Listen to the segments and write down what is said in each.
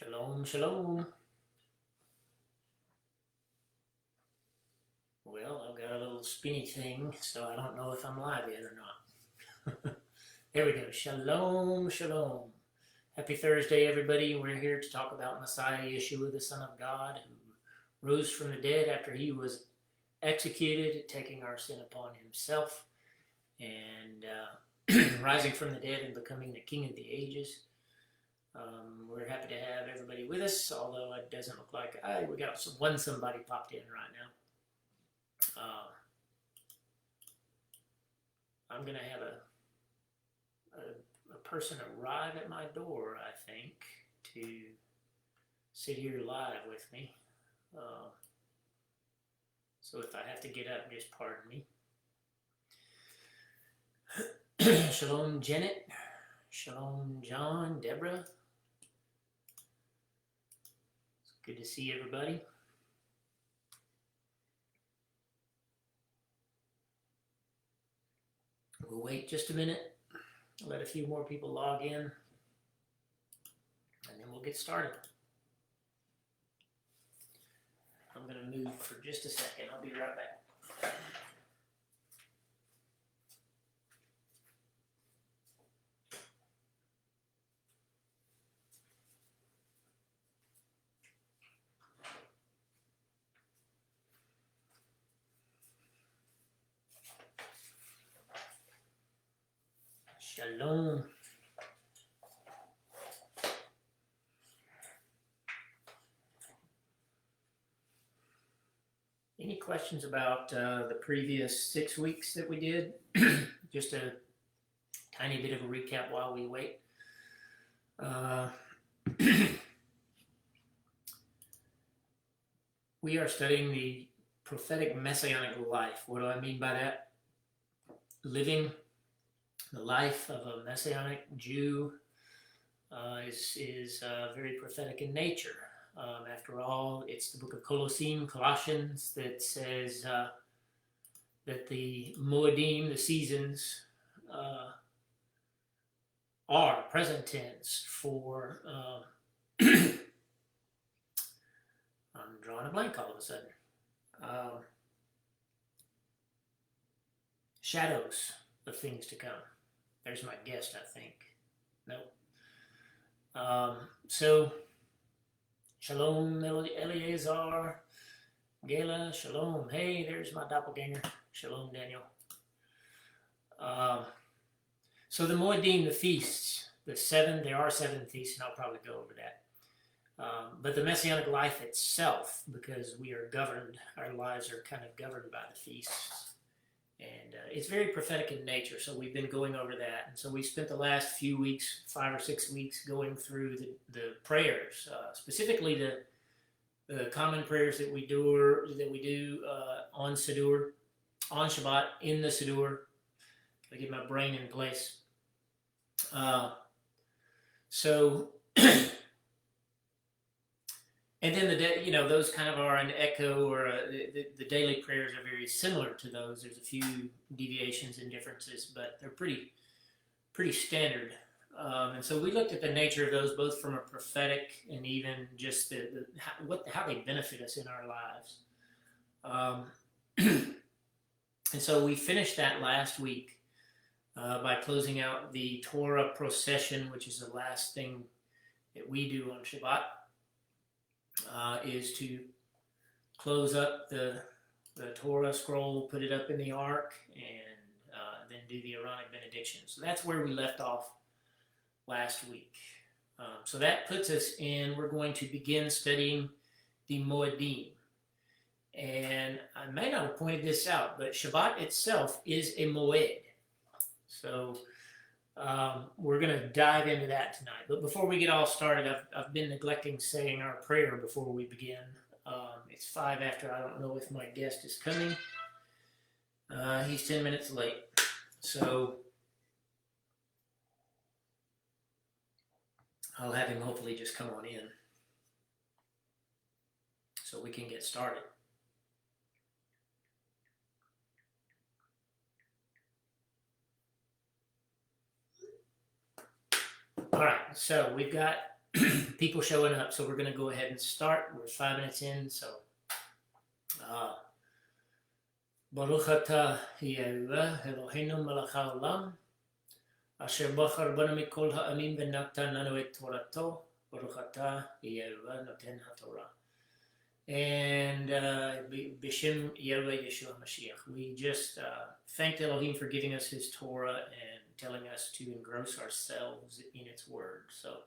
Shalom, shalom. Well, I've got a little spinny thing, so I don't know if I'm live yet or not. There we go. Shalom, shalom. Happy Thursday, everybody. We're here to talk about Messiah Yeshua, the Son of God, who rose from the dead after he was executed, taking our sin upon himself, and rising from the dead and becoming the King of the ages. We're happy to have everybody with us, although it doesn't look like we got somebody popped in right now. I'm gonna have a person arrive at my door, I think, to sit here live with me. So if I have to get up, just pardon me. Shalom, Janet. Shalom, John, Deborah. It's good to see everybody. We'll wait just a minute, let a few more people log in, and then we'll get started. I'm going to move for just a second. I'll be right back. Shalom. Any questions about the previous 6 weeks that we did? Just a tiny bit of a recap while we wait. We are studying the prophetic Messianic life. What do I mean by that? Living the life of a Messianic Jew is very prophetic in nature. After all, it's the book of Colossians that says that the Moedim, the seasons, are present tense for, I'm drawing a blank all of a sudden, shadows of things to come. There's my guest, I think. Nope. So, shalom, Eleazar, Gala, shalom. Hey, there's my doppelganger. Shalom, Daniel. So the Moedim, the feasts, there are 7 feasts, and I'll probably go over that. But the Messianic life itself, because we are governed, our lives are kind of governed by the feasts. And it's very prophetic in nature, so we've been going over that. And so we spent the last few weeks, 5 or 6 weeks, going through the prayers, specifically the common prayers that we do on Siddur, on Shabbat, in the Siddur. Gotta get my brain in place. And then those kind of are an echo, or the daily prayers are very similar to those. There's a few deviations and differences, but they're pretty standard. And so we looked at the nature of those, both from a prophetic and even just how they benefit us in our lives. And so we finished that last week by closing out the Torah procession, which is the last thing that we do on Shabbat. Is to close up the Torah scroll, put it up in the ark, and then do the Aaronic benediction. So that's where we left off last week. So that puts us in, we're going to begin studying the Moedim. And I may not have pointed this out, but Shabbat itself is a Moed. So we're going to dive into that tonight. But before we get all started, I've been neglecting saying our prayer before we begin. It's 5 after. I don't know if my guest is coming. He's 10 minutes late. So I'll have him hopefully just come on in so we can get started. All right, so we've got people showing up. So we're going to go ahead and start. We're 5 minutes in. So, Baruch atah Yehovah Eloheinu melech haolam, asher bachar banu mikol ha'amim v'natan lanu et torato. Baruch atah Yehovah noten haTorah. And B'Shem Yehovah Yeshua Mashiach. We just thanked Elohim for giving us his Torah and telling us to engross ourselves in its word. So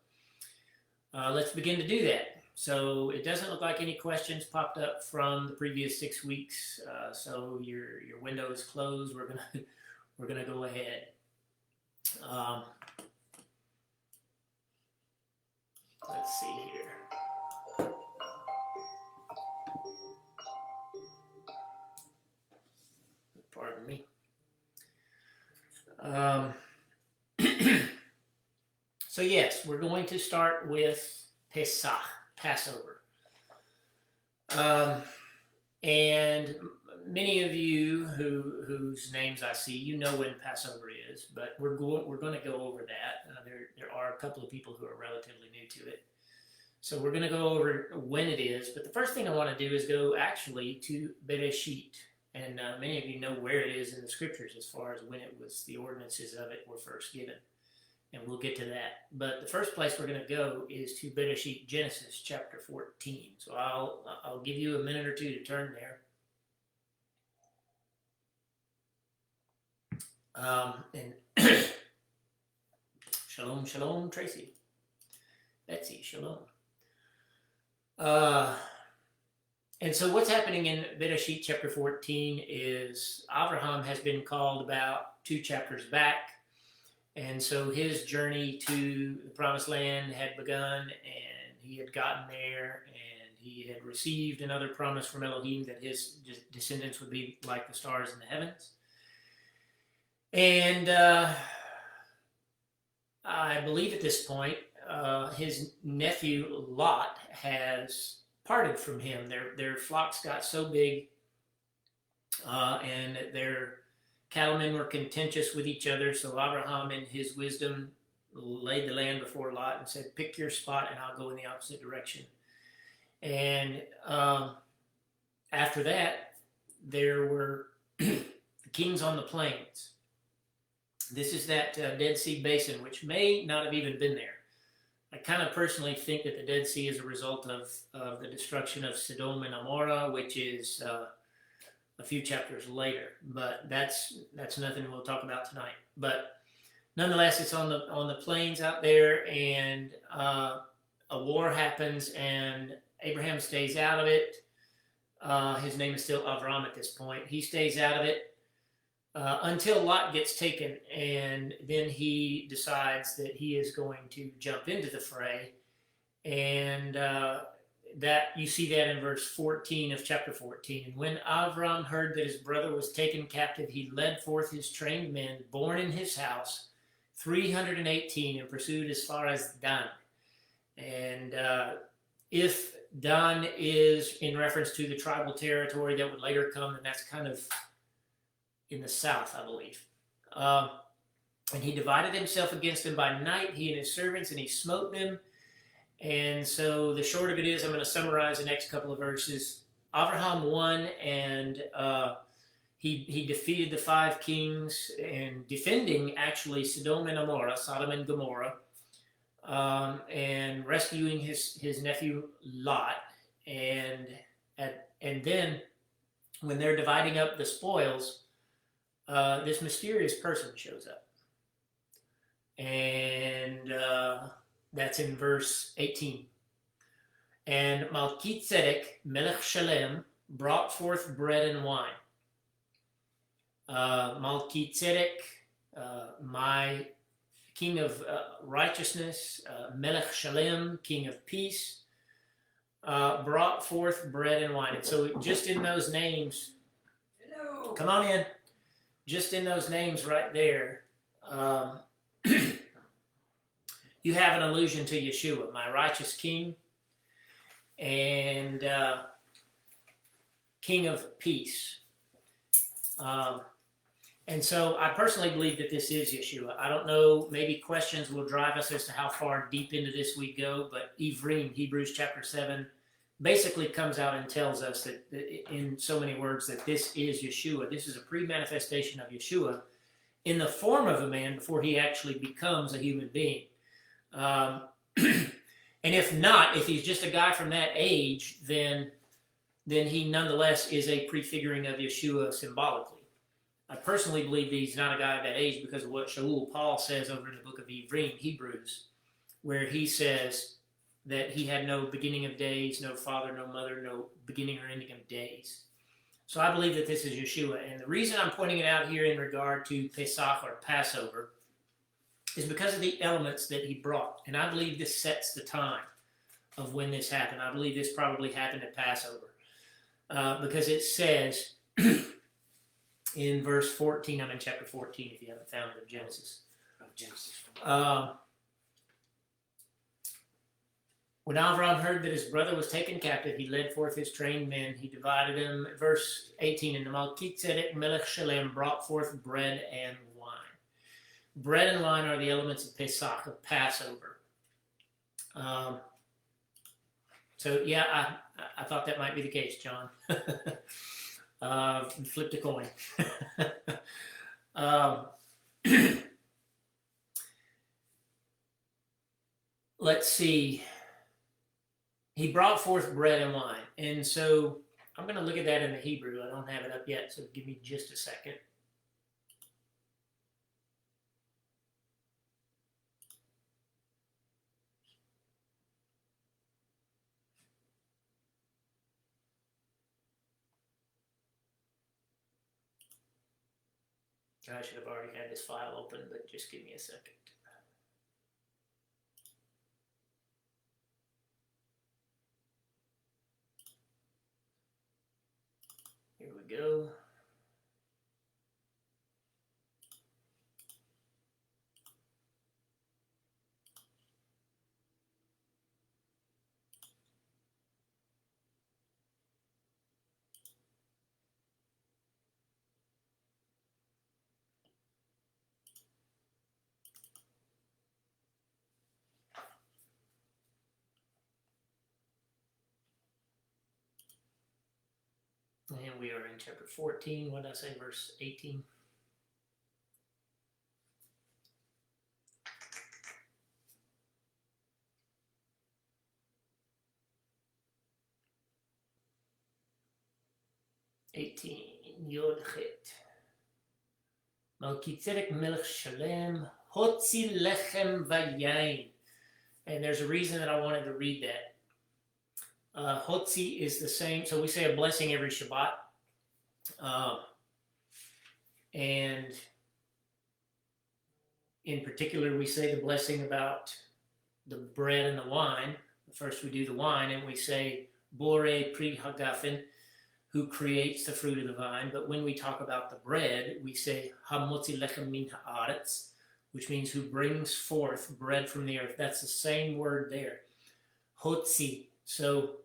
let's begin to do that. So it doesn't look like any questions popped up from the previous 6 weeks. So your window is closed. We're gonna go ahead. Let's see here. Pardon me. So yes, we're going to start with Pesach, Passover. And many of you whose names I see, you know when Passover is, but we're going to go over that. There are a couple of people who are relatively new to it. So we're going to go over when it is. But the first thing I want to do is go actually to Bereshit. And many of you know where it is in the scriptures as far as when it was, the ordinances of it were first given. And we'll get to that. But the first place we're going to go is to Bereshit, Genesis chapter 14. So I'll give you a minute or two to turn there. And shalom, shalom, Tracy. Betsy, shalom. And so what's happening in Bereshit chapter 14 is Abraham has been called about 2 chapters back. And so his journey to the promised land had begun, and he had gotten there, and he had received another promise from Elohim that his descendants would be like the stars in the heavens. And I believe at this point, his nephew Lot has parted from him. Their flocks got so big, and their cattlemen were contentious with each other. So Abraham, in his wisdom, laid the land before Lot and said, "Pick your spot, and I'll go in the opposite direction." And after that, there were the kings on the plains. This is that Dead Sea Basin, which may not have even been there. I kind of personally think that the Dead Sea is a result of the destruction of Sodom and Gomorrah, which is a few chapters later. But that's nothing we'll talk about tonight. But nonetheless, it's on the plains out there, and a war happens, and Abraham stays out of it. His name is still Avram at this point. He stays out of it until Lot gets taken, and then he decides that he is going to jump into the fray. And that you see that in verse 14 of chapter 14. And when Avram heard that his brother was taken captive, he led forth his trained men, born in his house, 318, and pursued as far as Dan. And if Dan is in reference to the tribal territory that would later come, then that's kind of in the south, I believe. And he divided himself against them by night, he and his servants, and he smote them. And so the short of it is, I'm going to summarize the next couple of verses. Abraham won, and he defeated the 5 kings, and defending actually Sodom and Gomorrah, and rescuing his nephew Lot. And then when they're dividing up the spoils, this mysterious person shows up. And that's in verse 18. And Melchizedek, Melech Shalem, brought forth bread and wine. Melchizedek, my king of righteousness, Melech Shalem, king of peace, brought forth bread and wine. And so just in those names, hello, come on in, just in those names right there, you have an allusion to Yeshua, my righteous king, and king of peace. And so I personally believe that this is Yeshua. I don't know, maybe questions will drive us as to how far deep into this we go, but Ivrim, Hebrews chapter 7, basically comes out and tells us that, in so many words, that this is Yeshua. This is a pre-manifestation of Yeshua in the form of a man before he actually becomes a human being. And if not, if he's just a guy from that age, then he nonetheless is a prefiguring of Yeshua symbolically. I personally believe that he's not a guy of that age because of what Shaul Paul says over in the book of Hebrews, where he says that he had no beginning of days, no father, no mother, no beginning or ending of days. So I believe that this is Yeshua. And the reason I'm pointing it out here in regard to Pesach or Passover is because of the elements that he brought. And I believe this sets the time of when this happened. I believe this probably happened at Passover. Because it says in verse 14, I'm in chapter 14 if you haven't found it, of Genesis. When Avram heard that his brother was taken captive, he led forth his trained men. He divided them. Verse 18, and the Melchizedek Melech Shalem brought forth bread and wine. Bread and wine are the elements of Pesach, of Passover. So yeah, I thought that might be the case, John. Flipped a coin. Let's see. He brought forth bread and wine. And so I'm going to look at that in the Hebrew. I don't have it up yet, so give me just a second. I should have already had this file open, but just give me a second. Here we go. And we are in chapter 14. What did I say? Verse 18. Yod Chet. Melchizedek Melech Shalem Hotzi Lechem Vayayin. And there's a reason that I wanted to read that. Hotzi is the same, so we say a blessing every Shabbat. And in particular, we say the blessing about the bread and the wine. First we do the wine and we say Bore Pri Hagafen, who creates the fruit of the vine. But when we talk about the bread, we say Hamotzi Lechem Min Haaretz, which means who brings forth bread from the earth. That's the same word there. Hotzi. So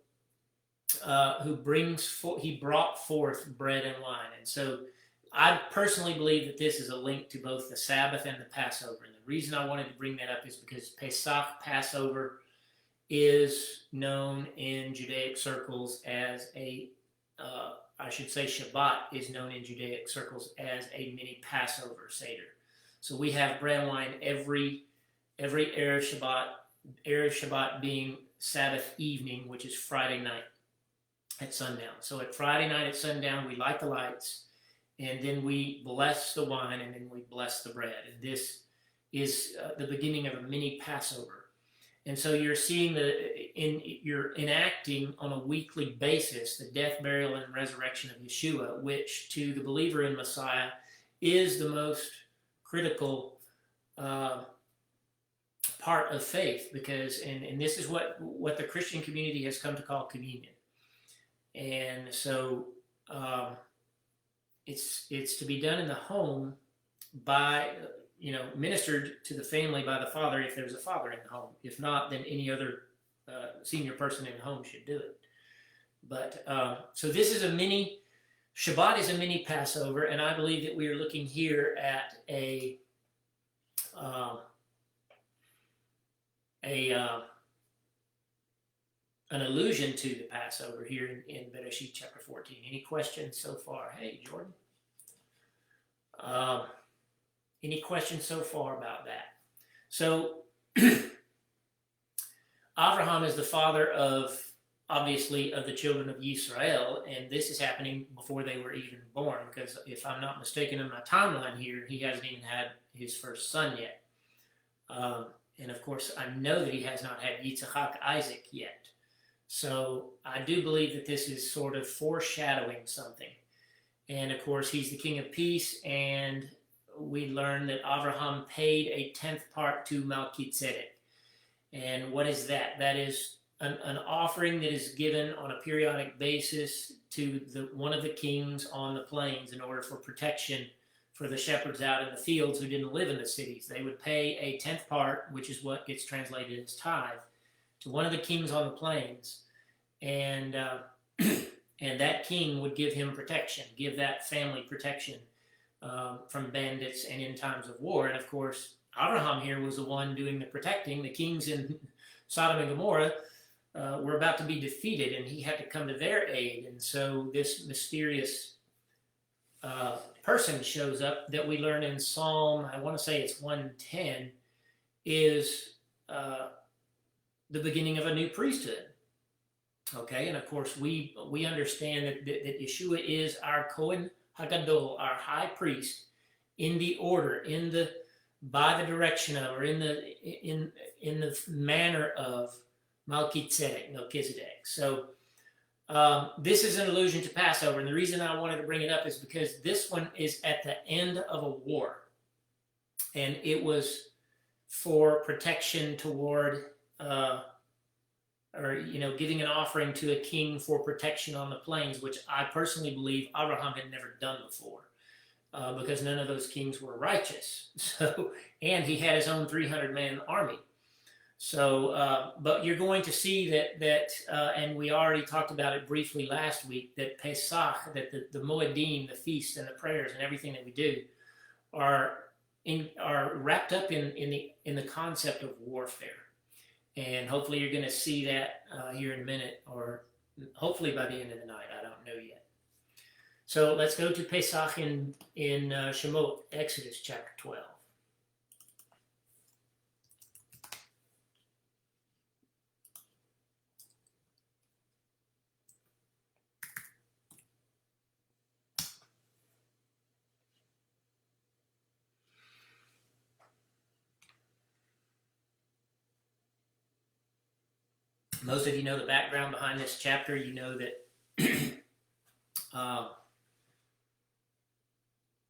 he brought forth bread and wine. And so I personally believe that this is a link to both the Sabbath and the Passover. And the reason I wanted to bring that up is because Pesach, Passover, is known in Judaic circles as Shabbat is known in Judaic circles as a mini Passover Seder. So we have bread and wine every Erev Shabbat being Sabbath evening, which is Friday night at sundown. So at Friday night at sundown, we light the lights, and then we bless the wine, and then we bless the bread. And this is the beginning of a mini Passover. And so you're seeing you're enacting on a weekly basis the death, burial, and resurrection of Yeshua, which to the believer in Messiah is the most critical part of faith, because and this is what the Christian community has come to call communion. And so it's to be done in the home by, ministered to the family by the father if there's a father in the home. If not, then any other senior person in the home should do it. But so this is a mini Shabbat is a mini Passover, and I believe that we are looking here at an allusion to the Passover here in Bereshit chapter 14. Any questions so far? Hey, Jordan. Any questions so far about that? So, Abraham is the father of, obviously, of the children of Israel, and this is happening before they were even born, because if I'm not mistaken in my timeline here, he hasn't even had his first son yet. And of course, I know that he has not had Yitzhak, Isaac yet. So I do believe that this is sort of foreshadowing something. And of course, he's the king of peace, and we learn that Abraham paid a 10th part to Melchizedek. And what is that? That is an offering that is given on a periodic basis to one of the kings on the plains in order for protection for the shepherds out in the fields who didn't live in the cities. They would pay a 10th part, which is what gets translated as tithe, to one of the kings on the plains, and and that king would give him protection, give that family protection from bandits and in times of war. And of course, Abraham here was the one doing the protecting. The kings in Sodom and Gomorrah were about to be defeated, and he had to come to their aid. And so this mysterious person shows up that we learn in Psalm, I want to say it's 110, is the beginning of a new priesthood. Okay, and of course we understand that Yeshua is our Kohen Hagadol, our high priest, in the order, by the direction of, or in the manner of Melchizedek. So this is an allusion to Passover, and the reason I wanted to bring it up is because this one is at the end of a war, and it was for protection toward, giving an offering to a king for protection on the plains, which I personally believe Abraham had never done before, because none of those kings were righteous. So, and he had his own 300-man army. So, but you're going to see that, and we already talked about it briefly last week, that Pesach, that the Moedim, the feast and the prayers and everything that we do, are wrapped up in the concept of warfare. And hopefully you're going to see that here in a minute, or hopefully by the end of the night. I don't know yet. So let's go to Pesach in Shemot, Exodus chapter 12. Most of you know the background behind this chapter. You know that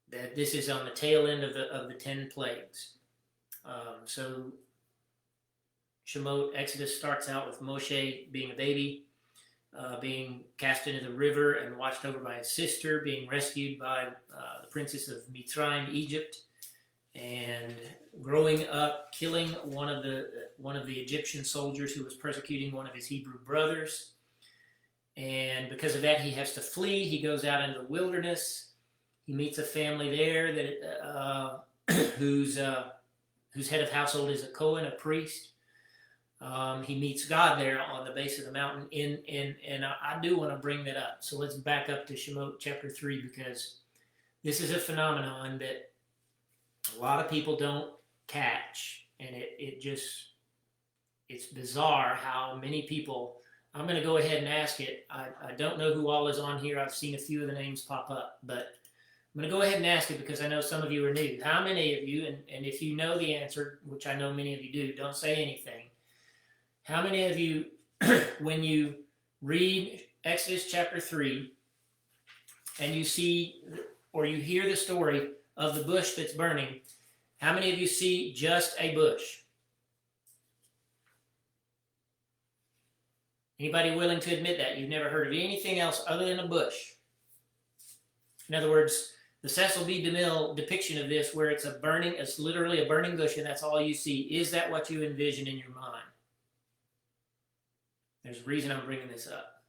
that this is on the tail end of the 10 plagues. So Shemot, Exodus starts out with Moshe being a baby, being cast into the river and watched over by his sister, being rescued by the princess of Mitzrayim, Egypt, and growing up, killing one of the Egyptian soldiers who was persecuting one of his Hebrew brothers. And because of that, he has to flee. He goes out into the wilderness. He meets a family there that whose head of household is a Cohen, a priest. He meets God there on the base of the mountain. And I do want to bring that up. So let's back up to Shemot chapter 3, because this is a phenomenon that a lot of people don't catch, and it's bizarre how many people. I'm going to go ahead and ask it. I don't know who all is on here. I've seen a few of the names pop up, but I'm going to go ahead and ask it because I know some of you are new. How many of you, and if you know the answer, which I know many of you do, don't say anything. How many of you, when you read Exodus chapter 3 and you see or you hear the story of the bush that's burning, how many of you see just a bush? Anybody willing to admit that? You've never heard of anything else other than a bush. In other words, the Cecil B. DeMille depiction of this, where it's literally a burning bush and that's all you see, is that what you envision in your mind? There's a reason I'm bringing this up.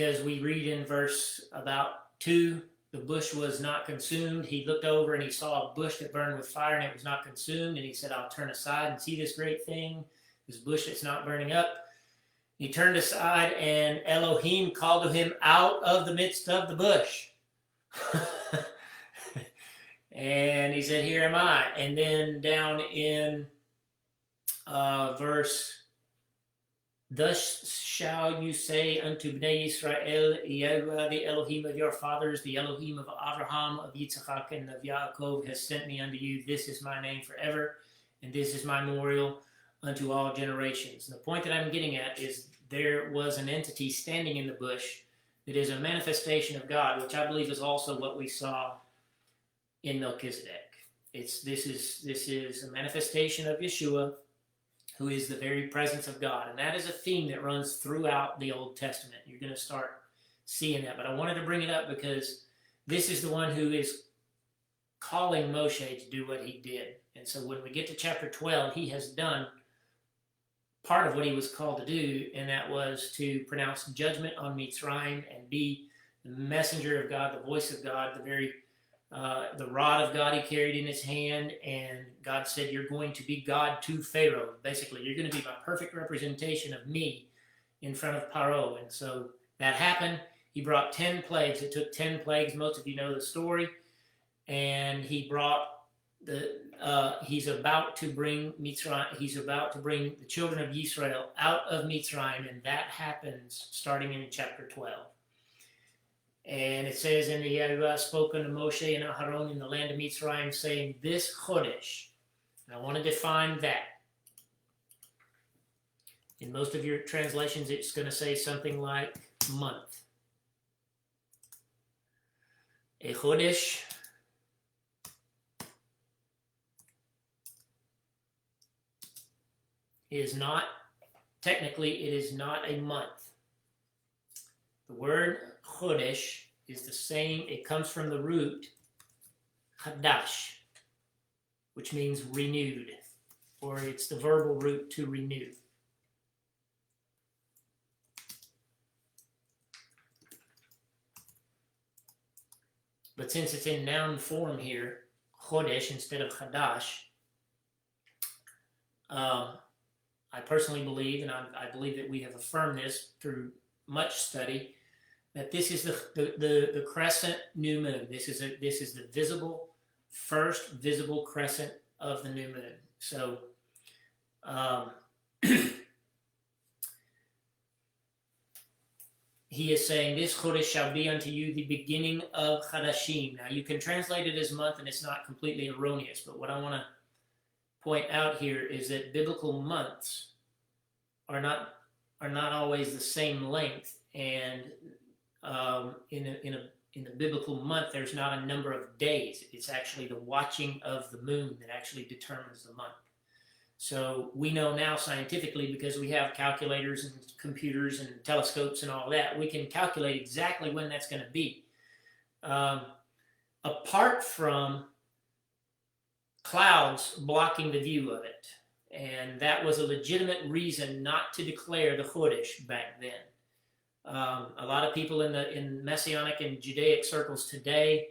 because we read in verse about 2, the bush was not consumed. He looked over and he saw a bush that burned with fire and it was not consumed. And he said, I'll turn aside and see this great thing, this bush that's not burning up. He turned aside and Elohim called to him out of the midst of the bush. And he said, here am I. And then down in verse, thus shall you say unto Bnei Israel, Yahweh, the Elohim of your fathers, the Elohim of Abraham, of Yitzchak, and of Yaakov, has sent me unto you. This is my name forever, and this is my memorial unto all generations. And the point that I'm getting at is there was an entity standing in the bush that is a manifestation of God, which I believe is also what we saw in Melchizedek. This is a manifestation of Yeshua, who is the very presence of God. And that is a theme that runs throughout the Old Testament. You're going to start seeing that. But I wanted to bring it up because this is the one who is calling Moshe to do what he did. And so when we get to chapter 12, he has done part of what he was called to do, and that was to pronounce judgment on Mitzrayim and be the messenger of God, the voice of God, the rod of God he carried in his hand. And God said, you're going to be God to Pharaoh. Basically, you're going to be my perfect representation of me in front of Paro. And so that happened. He brought 10 plagues. It took 10 plagues. Most of you know the story. And he brought he's about to bring Mitzrayim. He's about to bring the children of Israel out of Mitzrayim. And that happens starting in chapter 12. And it says, and Yahweh spoke unto Moshe and Aharon in the land of Mitzrayim, saying, this Chodesh. And I want to define that. In most of your translations, it's going to say something like month. A Chodesh is not, technically, it is not a month. The word Chodesh is the same, it comes from the root Hadash, which means renewed, or it's the verbal root to renew. But since it's in noun form here, Chodesh instead of Hadash, I personally believe, and I believe that we have affirmed this through much study, that this is the crescent new moon. This is the visible, first visible crescent of the new moon. So he is saying, this Chodesh shall be unto you the beginning of Chadashim. Now you can translate it as month and it's not completely erroneous, but what I want to point out here is that biblical months are not always the same length, and in the biblical month, there's not a number of days. It's actually the watching of the moon that actually determines the month. So we know now scientifically, because we have calculators and computers and telescopes and all that, we can calculate exactly when that's going to be. Apart from clouds blocking the view of it. And that was a legitimate reason not to declare the Chodesh back then. A lot of people in Messianic and Judaic circles today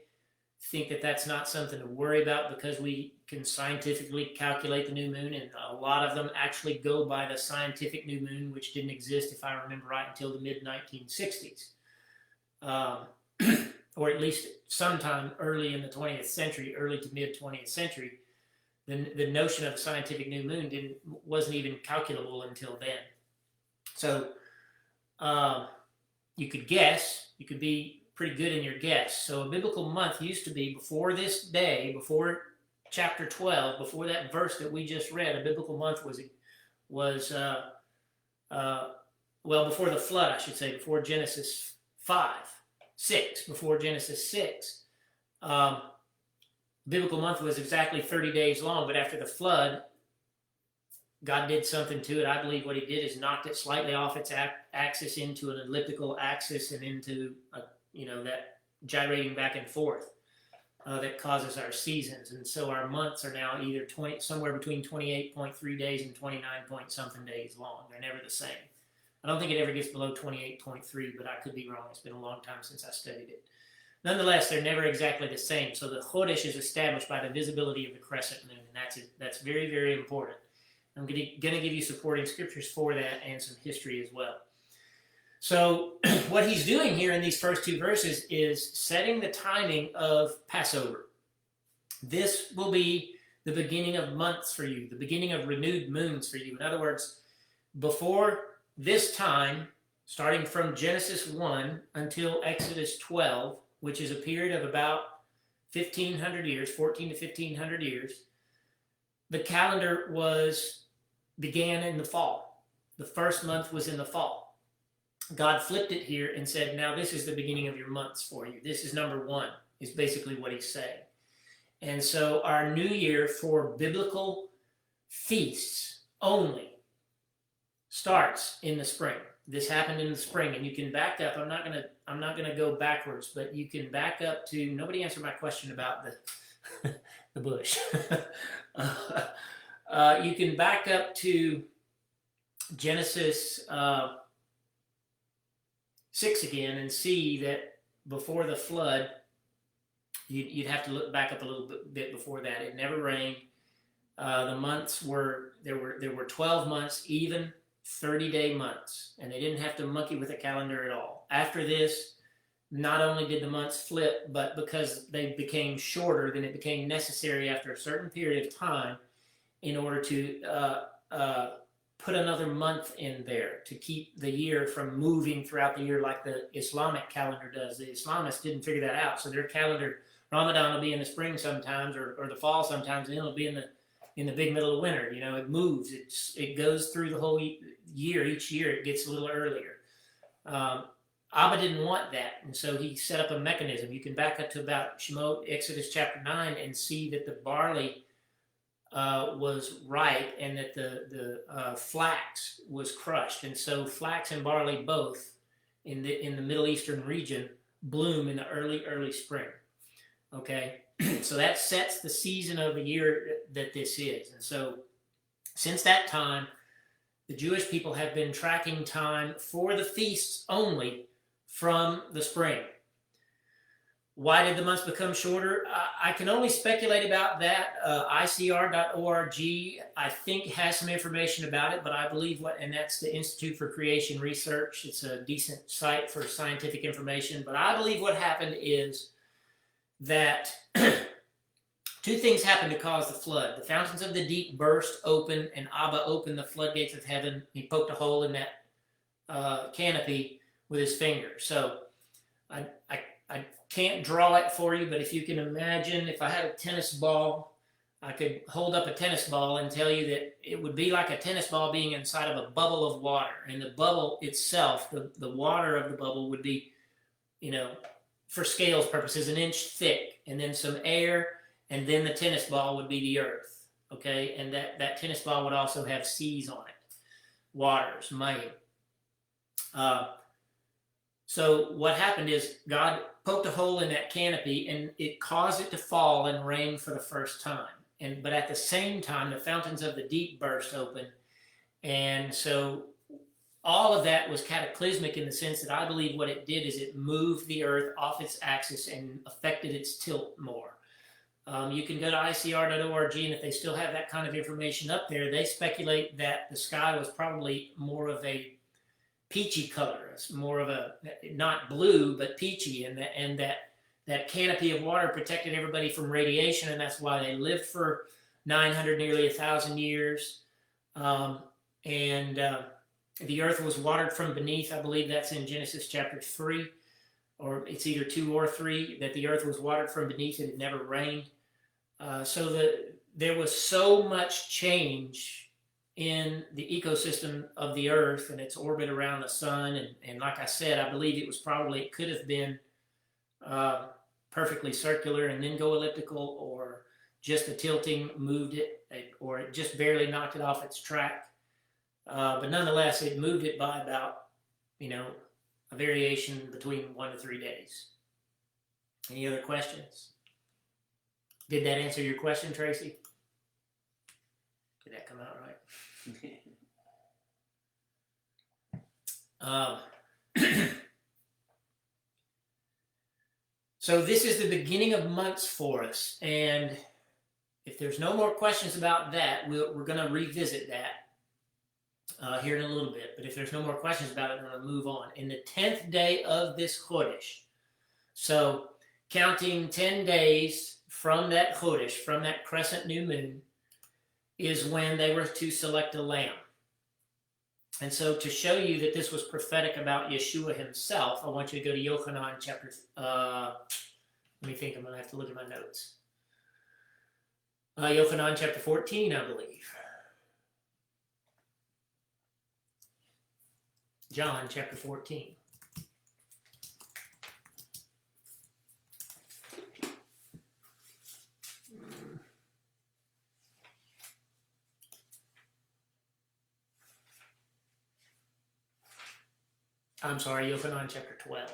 think that that's not something to worry about because we can scientifically calculate the new moon, and a lot of them actually go by the scientific new moon, which didn't exist, if I remember right, until the mid-1960s. Or at least sometime early in the 20th century, early to mid-20th century, the notion of a scientific new moon wasn't even calculable until then. So you could guess, you could be pretty good in your guess. So a biblical month used to be, before this day, before chapter 12, before that verse that we just read, a biblical month was before the flood, I should say, before Genesis 6, before Genesis 6. Biblical month was exactly 30 days long, but after the flood, God did something to it. I believe what he did is knocked it slightly off its axis into an elliptical axis and into, that gyrating back and forth that causes our seasons. And so our months are now either somewhere between 28.3 days and 29 point something days long. They're never the same. I don't think it ever gets below 28.3, but I could be wrong. It's been a long time since I studied it. Nonetheless, they're never exactly the same. So the Chodesh is established by the visibility of the crescent moon, and that's very, very important. I'm going to give you supporting scriptures for that and some history as well. So what he's doing here in these first two verses is setting the timing of Passover. This will be the beginning of months for you, the beginning of renewed moons for you. In other words, before this time, starting from Genesis 1 until Exodus 12, which is a period of about 1,500 years, 14 to 1,500 years, the calendar began in the fall. The first month was in the fall. God flipped it here and said, now this is the beginning of your months for you. This is number one, is basically what he's saying. And so our new year for biblical feasts only starts in the spring. This happened in the spring, and you can back up. I'm not gonna go backwards, but you can back up to. Nobody answered my question about the the bush. You can back up to Genesis 6 again and see that before the flood, you'd have to look back up a little bit before that. It never rained. The months were 12 months, even 30-day months, and they didn't have to monkey with a calendar at all. After this, not only did the months flip, but because they became shorter, then it became necessary after a certain period of time in order to put another month in there to keep the year from moving throughout the year like the Islamic calendar does. The Islamists didn't figure that out, so their calendar, Ramadan will be in the spring sometimes, or the fall sometimes, and it'll be in the big middle of winter. You know, it moves. It goes through the whole year. Each year it gets a little earlier. Abba didn't want that, and so he set up a mechanism. You can back up to about Shemot, Exodus chapter 9, and see that the barley was ripe, and that the flax was crushed. And so flax and barley both in the Middle Eastern region bloom in the early spring. Okay, so that sets the season of the year that this is. And so since that time, the Jewish people have been tracking time for the feasts only from the spring. Why did the months become shorter? I can only speculate about that. ICR.org, I think, has some information about it, but I believe and that's the Institute for Creation Research. It's a decent site for scientific information, but I believe what happened is that two things happened to cause the flood. The fountains of the deep burst open, and Abba opened the floodgates of heaven. He poked a hole in that canopy with his finger. So I can't draw it for you, but if you can imagine, if I had a tennis ball, I could hold up a tennis ball and tell you that it would be like a tennis ball being inside of a bubble of water. And the bubble itself, the water of the bubble would be, for scales purposes, an inch thick, and then some air, and then the tennis ball would be the earth, okay? And that tennis ball would also have seas on it, waters, money. So what happened is God poked a hole in that canopy, and it caused it to fall and rain for the first time. But at the same time, the fountains of the deep burst open, and so all of that was cataclysmic in the sense that I believe what it did is it moved the earth off its axis and affected its tilt more. You can go to ICR.org, and if they still have that kind of information up there, they speculate that the sky was probably more of a peachy color. It's more of a, not blue, but peachy, and that canopy of water protected everybody from radiation, and that's why they lived for 900, nearly 1,000 years. The earth was watered from beneath. I believe that's in Genesis chapter 3, or it's either 2 or 3, that the earth was watered from beneath and it never rained. So there was so much change in the ecosystem of the earth and its orbit around the sun. And like I said, I believe it could have been perfectly circular and then go elliptical, or just the tilting moved it, or it just barely knocked it off its track. But nonetheless, it moved it by about, a variation between 1 to 3 days. Any other questions? Did that answer your question, Tracy? Did that come out right? Um, so this is the beginning of months for us, and if there's no more questions about that, we're going to revisit that here in a little bit. But if there's no more questions about it, we're going to move on. In the 10th day of this Chodesh, so counting 10 days from that Chodesh, from that crescent new moon, is when they were to select a lamb. And so to show you that this was prophetic about Yeshua himself, I want you to go to Yochanan chapter, let me think, I'm going to have to look at my notes. Yochanan chapter 14, I believe. John chapter 14. I'm sorry, Yochanan chapter 12.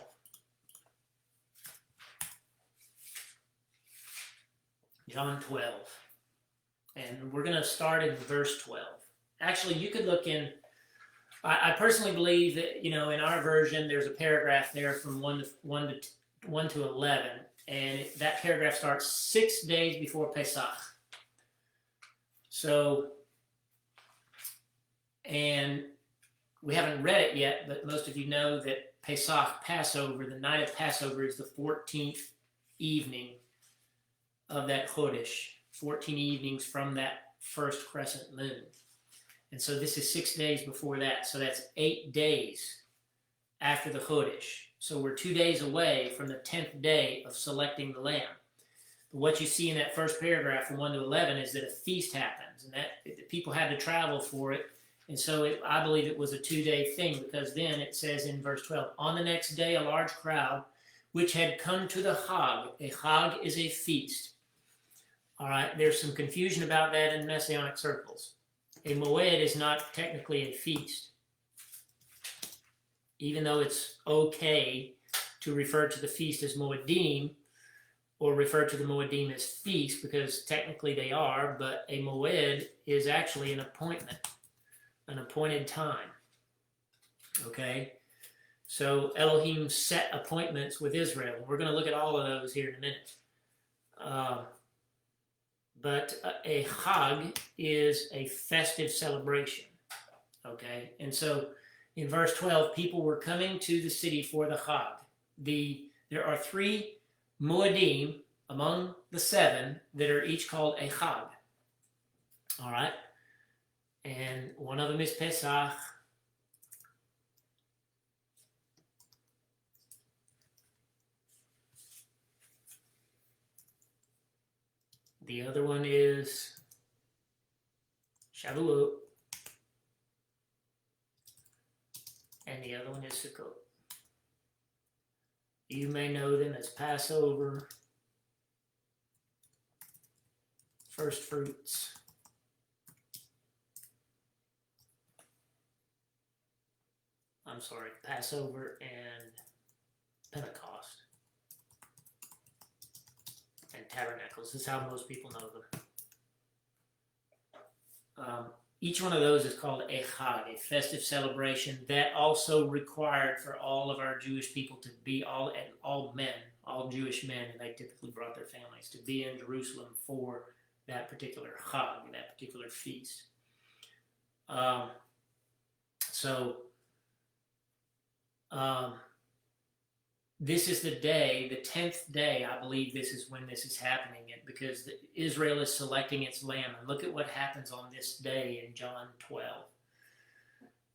John 12. And we're going to start in verse 12. Actually, you could look in, I personally believe that, in our version, there's a paragraph there from 1 to 11. And that paragraph starts 6 days before Pesach. So, and we haven't read it yet, but most of you know that Pesach, Passover, the night of Passover, is the 14th evening of that Chodesh. 14 evenings from that first crescent moon. And so this is 6 days before that. So that's 8 days after the Chodesh. So we're 2 days away from the 10th day of selecting the lamb. But what you see in that first paragraph from 1 to 11 is that a feast happens, and that people had to travel for it. And so I believe it was a 2-day thing, because then it says in verse 12, on the next day a large crowd which had come to the Chag. A Chag is a feast. All right, there's some confusion about that in Messianic circles. A Moed is not technically a feast, even though it's okay to refer to the feast as Moedim or refer to the Moedim as feast, because technically they are, but a Moed is actually an appointment, an appointed time. Okay? So Elohim set appointments with Israel. We're going to look at all of those here in a minute. But a Chag is a festive celebration. Okay? And so in verse 12, people were coming to the city for the Chag. There are 3 Moedim among the 7 that are each called a Chag. All right? And one of them is Pesach. The other one is Shavuot. And the other one is Sukkot. You may know them as Passover, first fruits, Passover and Pentecost and Tabernacles. This is how most people know them. Each one of those is called a Chag, a festive celebration that also required for all of our Jewish people to be, all Jewish men, and they typically brought their families, to be in Jerusalem for that particular Chag, that particular feast. This is the day, the 10th day, I believe this is when this is happening, because Israel is selecting its lamb. And look at what happens on this day in John 12.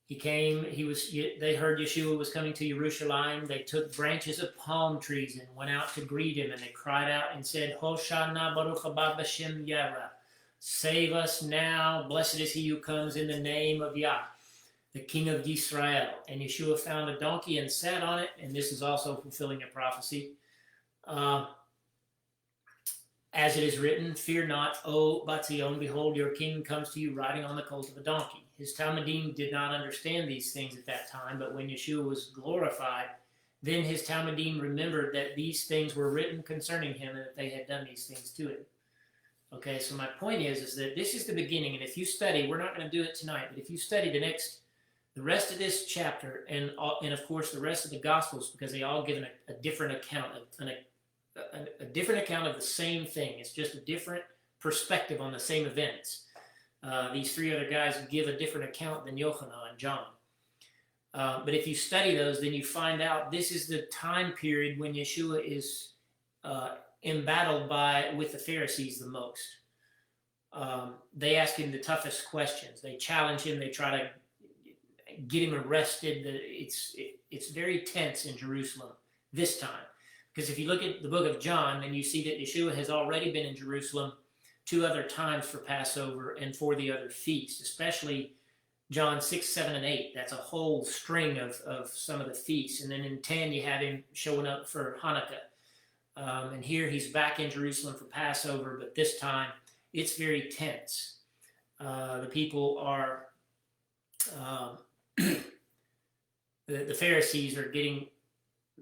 They heard Yeshua was coming to Jerusalem. They took branches of palm trees and went out to greet him, and they cried out and said, Hoshana Baruch haba b'shem Yahweh. Save us now, blessed is he who comes in the name of Yah, the King of Yisrael. And Yeshua found a donkey and sat on it, and this is also fulfilling a prophecy. As it is written, fear not, O Batzion, behold, your king comes to you riding on the colt of a donkey. His Talmudim did not understand these things at that time, but when Yeshua was glorified, then his Talmudim remembered that these things were written concerning him, and that they had done these things to him. Okay, so my point is that this is the beginning, and if you study, we're not going to do it tonight, but if you study the next The rest of this chapter, and of course the rest of the Gospels, because they all give a different account of a different account of the same thing. It's just a different perspective on the same events. These three other guys give a different account than Yochanan and John. But if you study those, then you find out this is the time period when Yeshua is embattled with the Pharisees the most. They ask him the toughest questions. They challenge him. They try to get him arrested. It's very tense in Jerusalem this time. Because if you look at the book of John, then you see that Yeshua has already been in Jerusalem 2 other times for Passover and for the other feasts, especially John 6, 7, and 8. That's a whole string of some of the feasts. And then in 10, you have him showing up for Hanukkah. And here he's back in Jerusalem for Passover, but this time it's very tense. The people are, the Pharisees are getting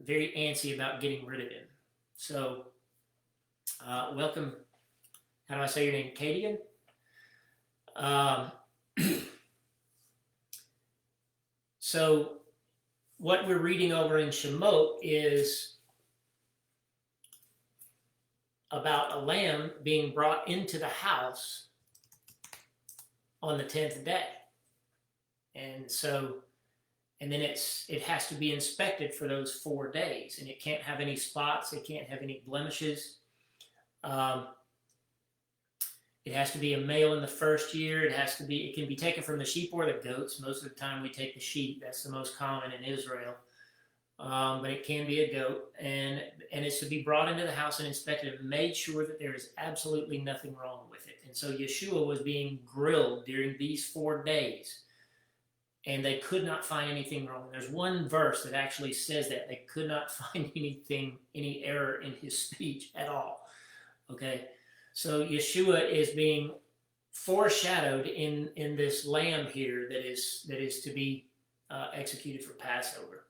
very antsy about getting rid of him. So, welcome. How do I say your name? Cadian? So, what we're reading over in Shemot is about a lamb being brought into the house on the 10th day. And so, and then it has to be inspected for those 4 days, and it can't have any spots, it can't have any blemishes. It has to be a male in the first year. It can be taken from the sheep or the goats. Most of the time we take the sheep. That's the most common in Israel. But it can be a goat, and it's to be brought into the house and inspected and made sure that there is absolutely nothing wrong with it. And so Yeshua was being grilled during these 4 days, and they could not find anything wrong. There's one verse that actually says that they could not find any error in his speech at all. Okay, so Yeshua is being foreshadowed in this lamb here that is to be executed for Passover.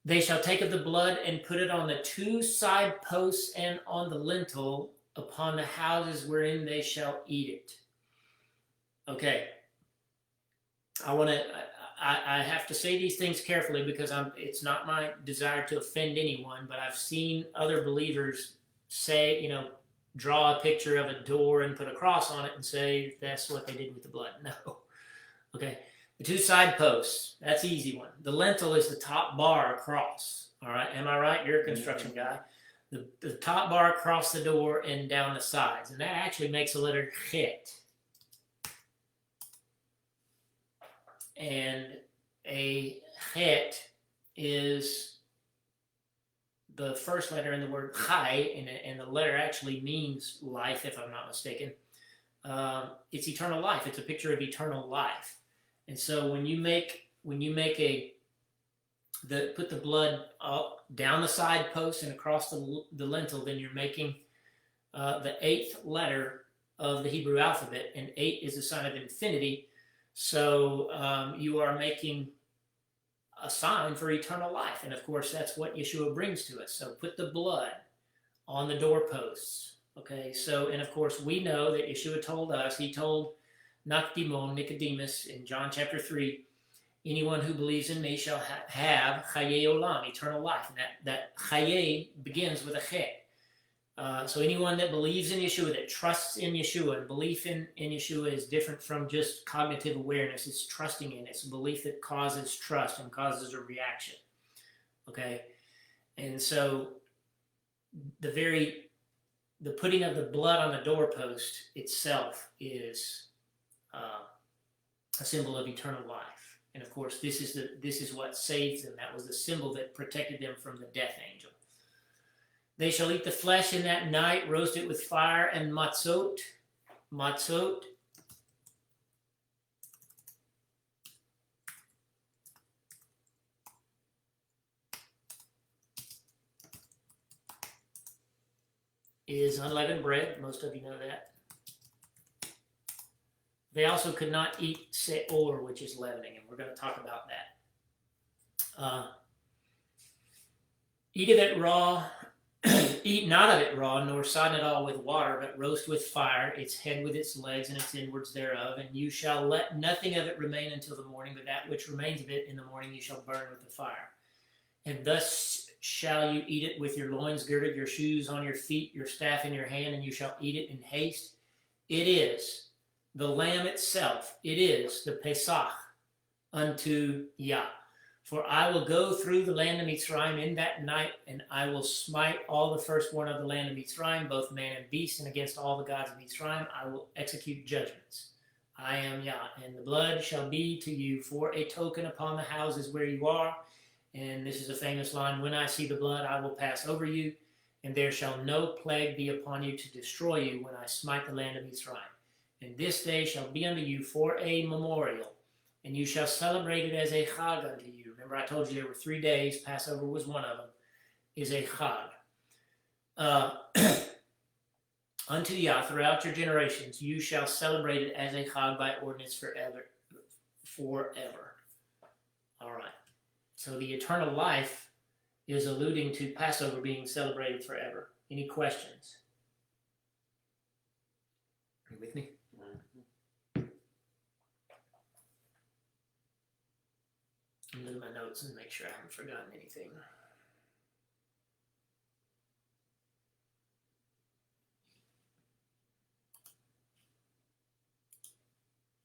They shall take of the blood and put it on the 2 side posts and on the lintel upon the houses wherein they shall eat it. Okay. I have to say these things carefully because it's not my desire to offend anyone, but I've seen other believers say, draw a picture of a door and put a cross on it and say that's what they did with the blood. No. Okay. The 2 side posts, that's the easy one. The lintel is the top bar across. All right. Am I right? You're a construction guy. The top bar across the door and down the sides. And that actually makes the letter chet. And a chet is the first letter in the word chai, and the letter actually means life, if I'm not mistaken. It's eternal life. It's a picture of eternal life. And so when you put the blood up, down the side post and across the lintel, then you're making the 8th letter of the Hebrew alphabet, and 8 is a sign of infinity. So you are making a sign for eternal life. And of course, that's what Yeshua brings to us. So put the blood on the doorposts. Okay, so, and of course, we know that Yeshua told us, he told Nicodemus in John chapter 3, anyone who believes in me shall have chaye olam, eternal life. And that chaye begins with a chet. So anyone that believes in Yeshua, that trusts in Yeshua, and belief in Yeshua is different from just cognitive awareness. It's trusting in. It's a belief that causes trust and causes a reaction. Okay? And so the putting of the blood on the doorpost itself is a symbol of eternal life. And of course, this is what saves them. That was the symbol that protected them from the death angel. They shall eat the flesh in that night, roast it with fire, and matzot. Matzot is unleavened bread. Most of you know that. They also could not eat seor, which is leavening, and we're going to talk about that. Eat of it raw. Eat not of it raw, nor sodden it all with water, but roast with fire its head with its legs and its inwards thereof. And you shall let nothing of it remain until the morning, but that which remains of it in the morning you shall burn with the fire. And thus shall you eat it with your loins girded, your shoes on your feet, your staff in your hand, and you shall eat it in haste. It is the lamb itself. It is the Pesach unto Yah. For I will go through the land of Mitzrayim in that night, and I will smite all the firstborn of the land of Mitzrayim, both man and beast, and against all the gods of Mitzrayim I will execute judgments. I am Yah, and the blood shall be to you for a token upon the houses where you are. And this is a famous line, when I see the blood, I will pass over you, and there shall no plague be upon you to destroy you when I smite the land of Mitzrayim. And this day shall be unto you for a memorial, and you shall celebrate it as a chag unto you. Remember, I told you there were 3 days. Passover was one of them. Is a chag. Unto Yah throughout your generations, you shall celebrate it as a chag by ordinance forever. Forever. All right. So the eternal life is alluding to Passover being celebrated forever. Any questions? Are you with me? Look at my notes and make sure I haven't forgotten anything.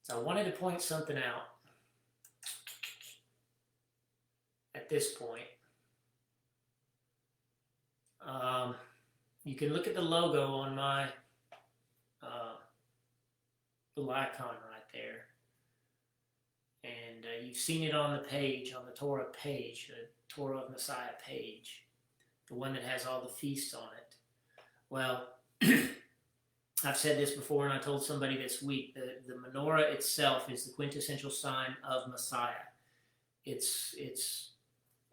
So I wanted to point something out at this point. You can look at the logo on my little icon right there. And you've seen it on the page, on the Torah page, the Torah of Messiah page, the one that has all the feasts on it. Well, I've said this before, and I told somebody this week, the menorah itself is the quintessential sign of Messiah. It's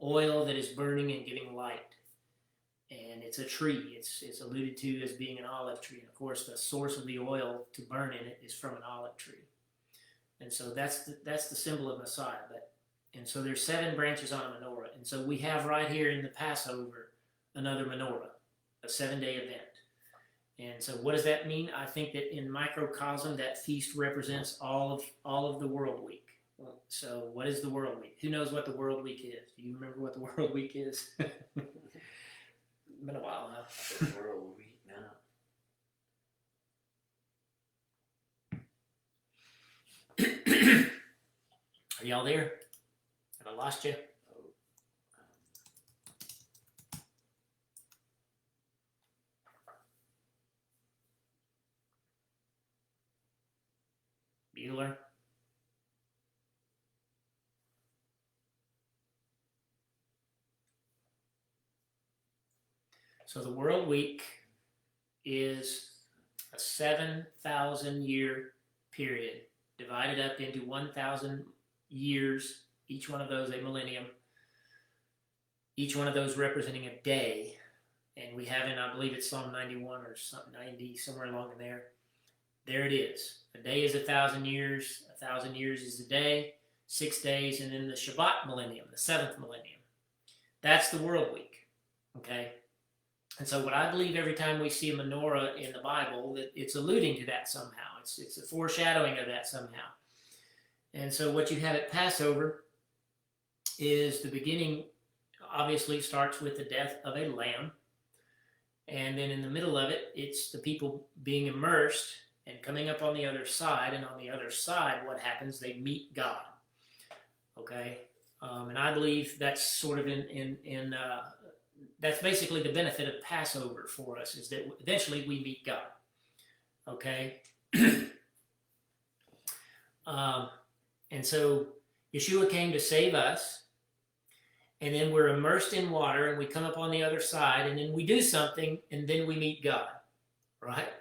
oil that is burning and giving light. And it's a tree. It's alluded to as being an olive tree. And of course, the source of the oil to burn in it is from an olive tree. And so that's the symbol of Messiah. And so there's 7 branches on a menorah. And so we have right here in the Passover another menorah, a 7-day event. And so what does that mean? I think that in microcosm, that feast represents all of the world week. So what is the world week? Who knows what the world week is? Do you remember what the world week is? Been a while now. The world week now. Are y'all there? Have I lost you? Bueller? So the world week is a 7,000-year period divided up into 1,000 years, each one of those a millennium, each one of those representing a day. And we have in, I believe it's Psalm 91 or 90, somewhere along in there. There it is. A day is 1,000 years. 1,000 years is a day, 6 days, and then the Shabbat millennium, the 7th millennium. That's the world week, okay? And so what I believe every time we see a menorah in the Bible, that it's alluding to that somehow. It's a foreshadowing of that somehow. And so what you have at Passover is the beginning, obviously starts with the death of a lamb. And then in the middle of it, it's the people being immersed and coming up on the other side. And on the other side, what happens? They meet God. Okay? And I believe that's sort of that's basically the benefit of Passover for us, is that eventually we meet God. Okay? And so Yeshua came to save us, and then we're immersed in water, and we come up on the other side, and then we do something, and then we meet God, right?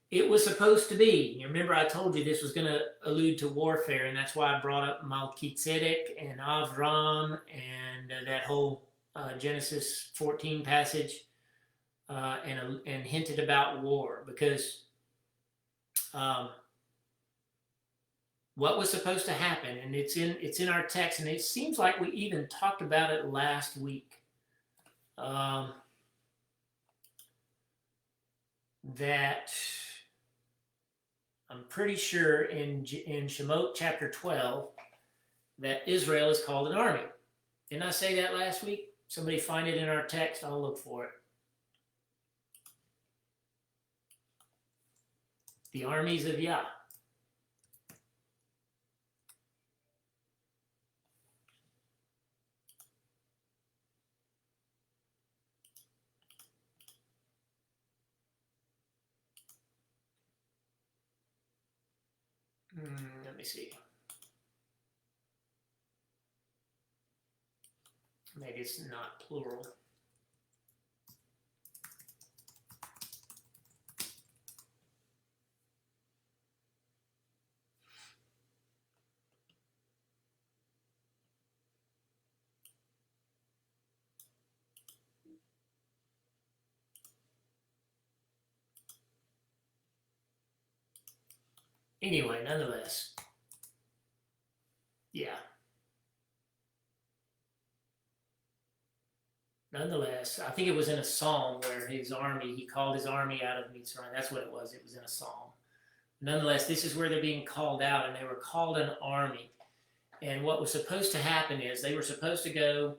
It was supposed to be. You remember I told you this was going to allude to warfare, and that's why I brought up Melchizedek and Avram and that whole Genesis 14 passage and hinted about war, because what was supposed to happen, and it's in our text, and it seems like we even talked about it last week. that I'm pretty sure in Shemot chapter 12 that Israel is called an army. Didn't I say that last week? Somebody find it in our text. I'll look for it. The armies of Yah. Let me see. Maybe it's not plural. Anyway, nonetheless. Yeah. Nonetheless, I think it was in a psalm where his army, he called his army out of Mitzrayim. That's what it was. It was in a psalm. Nonetheless, this is where they're being called out, and they were called an army. And what was supposed to happen is they were supposed to go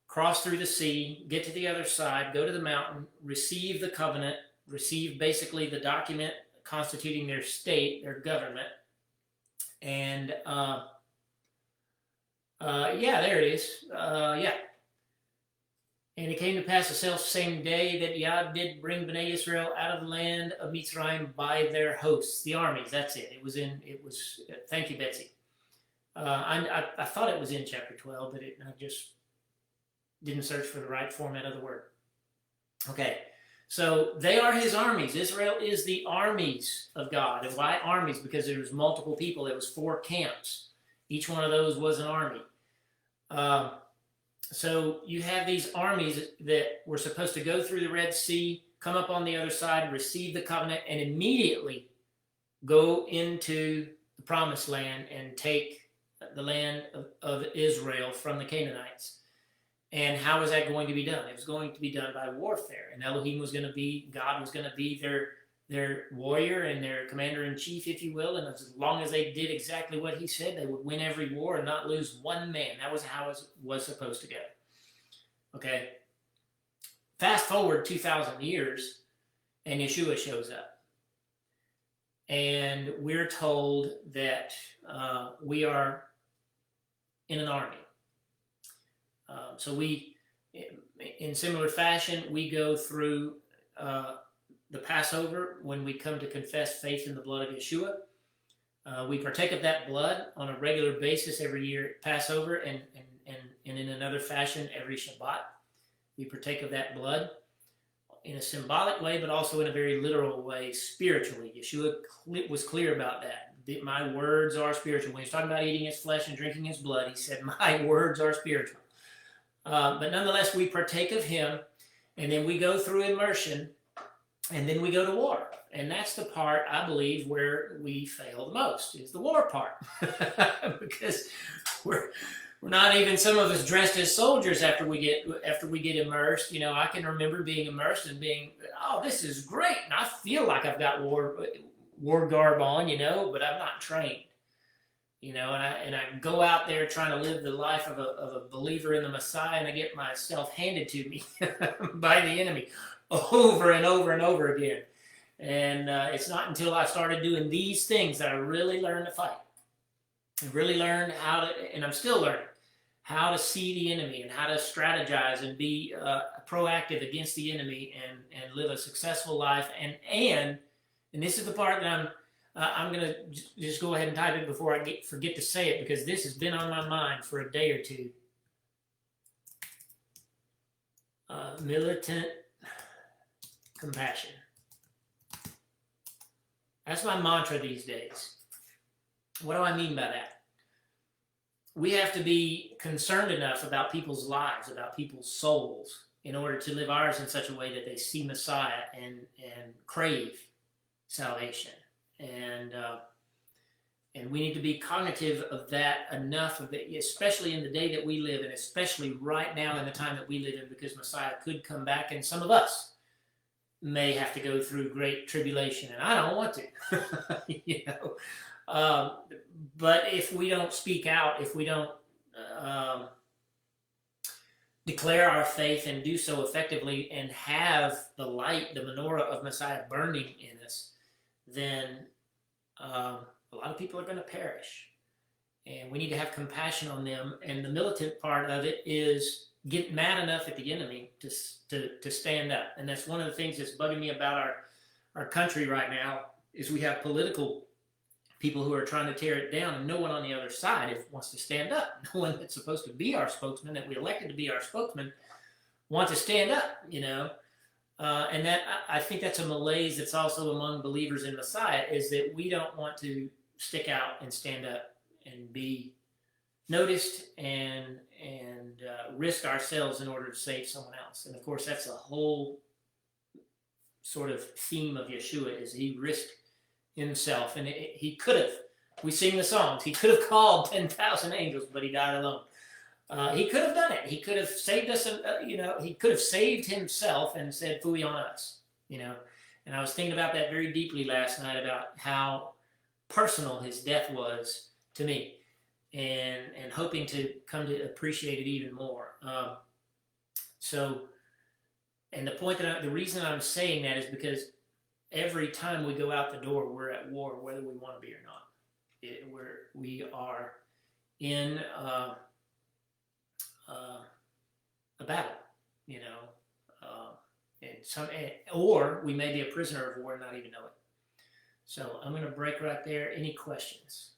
cross through the sea, get to the other side, go to the mountain, receive the covenant, receive basically the document constituting their state, their government. And, yeah, there it is. Yeah. And it came to pass the self-same day that Yah did bring Bnei Israel out of the land of Mitzrayim by their hosts, the armies. That's it. Thank you, Betsy. I thought it was in chapter 12, but I just didn't search for the right format of the word. Okay, so they are his armies. Israel is the armies of God. And why armies? Because there was multiple people. There was 4 camps. Each one of those was an army. So you have these armies that were supposed to go through the Red Sea, come up on the other side, receive the covenant, and immediately go into the promised land and take the land of Israel from the Canaanites. And how was that going to be done? It was going to be done by warfare. And Elohim was going to be, God was going to be their warrior and their commander-in-chief, if you will. And as long as they did exactly what he said, they would win every war and not lose one man. That was how it was supposed to go. Okay. Fast forward 2,000 years, and Yeshua shows up. And we're told that we are in an army. So we, in similar fashion, we go through the Passover when we come to confess faith in the blood of Yeshua. We partake of that blood on a regular basis every year at Passover, and in another fashion every Shabbat. We partake of that blood in a symbolic way, but also in a very literal way, spiritually. Yeshua was clear about that. My words are spiritual. When he's talking about eating his flesh and drinking his blood, he said, my words are spiritual. But nonetheless, we partake of him, and then we go through immersion, and then we go to war. And that's the part, I believe, where we fail the most, is the war part. Because we're not even, some of us, dressed as soldiers after we get immersed. You know, I can remember being immersed and being, oh, this is great. And I feel like I've got war garb on, you know, but I'm not trained. You know, and I go out there trying to live the life of a believer in the Messiah, and I get myself handed to me by the enemy over and over and over again. And it's not until I started doing these things that I really learned to fight. And really learned how to, and I'm still learning, how to see the enemy and how to strategize and be proactive against the enemy and live a successful life. And this is the part that I'm going to just go ahead and type it before I forget to say it, because this has been on my mind for a day or two. Militant compassion. That's my mantra these days. What do I mean by that? We have to be concerned enough about people's lives, about people's souls, in order to live ours in such a way that they see Messiah and crave salvation. And we need to be cognitive of that enough, of it, especially in the day that we live, and especially right now in the time that we live in, because Messiah could come back, and some of us may have to go through great tribulation, and I don't want to, but if we don't speak out, if we don't declare our faith and do so effectively and have the light, the menorah of Messiah burning in us, then a lot of people are going to perish. And we need to have compassion on them. And the militant part of it is get mad enough at the enemy to stand up. And that's one of the things that's bugging me about our country right now is we have political people who are trying to tear it down, and no one on the other side wants to stand up. No one that's supposed to be our spokesman, that we elected to be our spokesman, wants to stand up, and that I think that's a malaise that's also among believers in Messiah, is that we don't want to stick out and stand up and be noticed and risk ourselves in order to save someone else. And of course, that's a whole sort of theme of Yeshua, is he risked himself, and he could have. We sing the songs. He could have called 10,000 angels, but he died alone. He could have done it. He could have saved us. He could have saved himself and said, "Fooey on us." And I was thinking about that very deeply last night, about how personal his death was to me, and hoping to come to appreciate it even more. And the reason I'm saying that is because every time we go out the door, we're at war, whether we want to be or not. We are in a battle, or we may be a prisoner of war and not even know it. So I'm going to break right there. Any questions?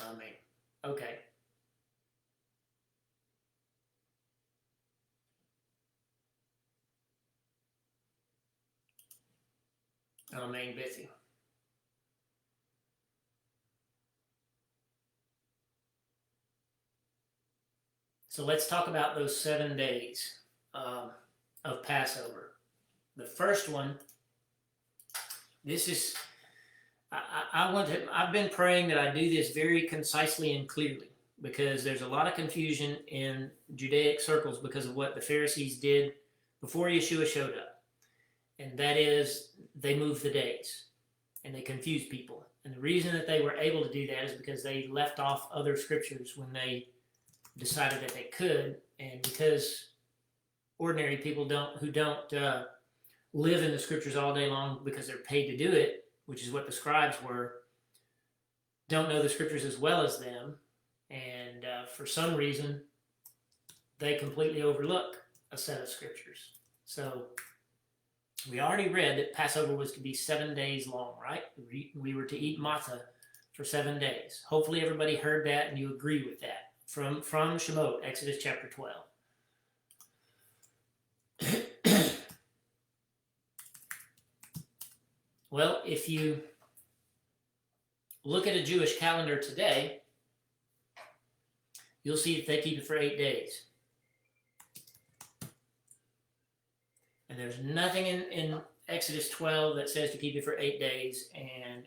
Amen. Okay. Amen, Betsy. So let's talk about those 7 days of Passover. The first one, this is, I've been praying that I do this very concisely and clearly, because there's a lot of confusion in Judaic circles because of what the Pharisees did before Yeshua showed up. And that is, they moved the days and they confused people. And the reason that they were able to do that is because they left off other scriptures when they decided that they could. And because ordinary people who don't live in the scriptures all day long because they're paid to do it, which is what the scribes were, don't know the scriptures as well as them. And for some reason, they completely overlook a set of scriptures. So we already read that Passover was to be 7 days long, right? We were to eat matzah for 7 days. Hopefully everybody heard that and you agree with that. From Shemot, Exodus chapter 12. Well, if you look at a Jewish calendar today, you'll see that they keep it for 8 days. And there's nothing in Exodus 12 that says to keep it for 8 days. And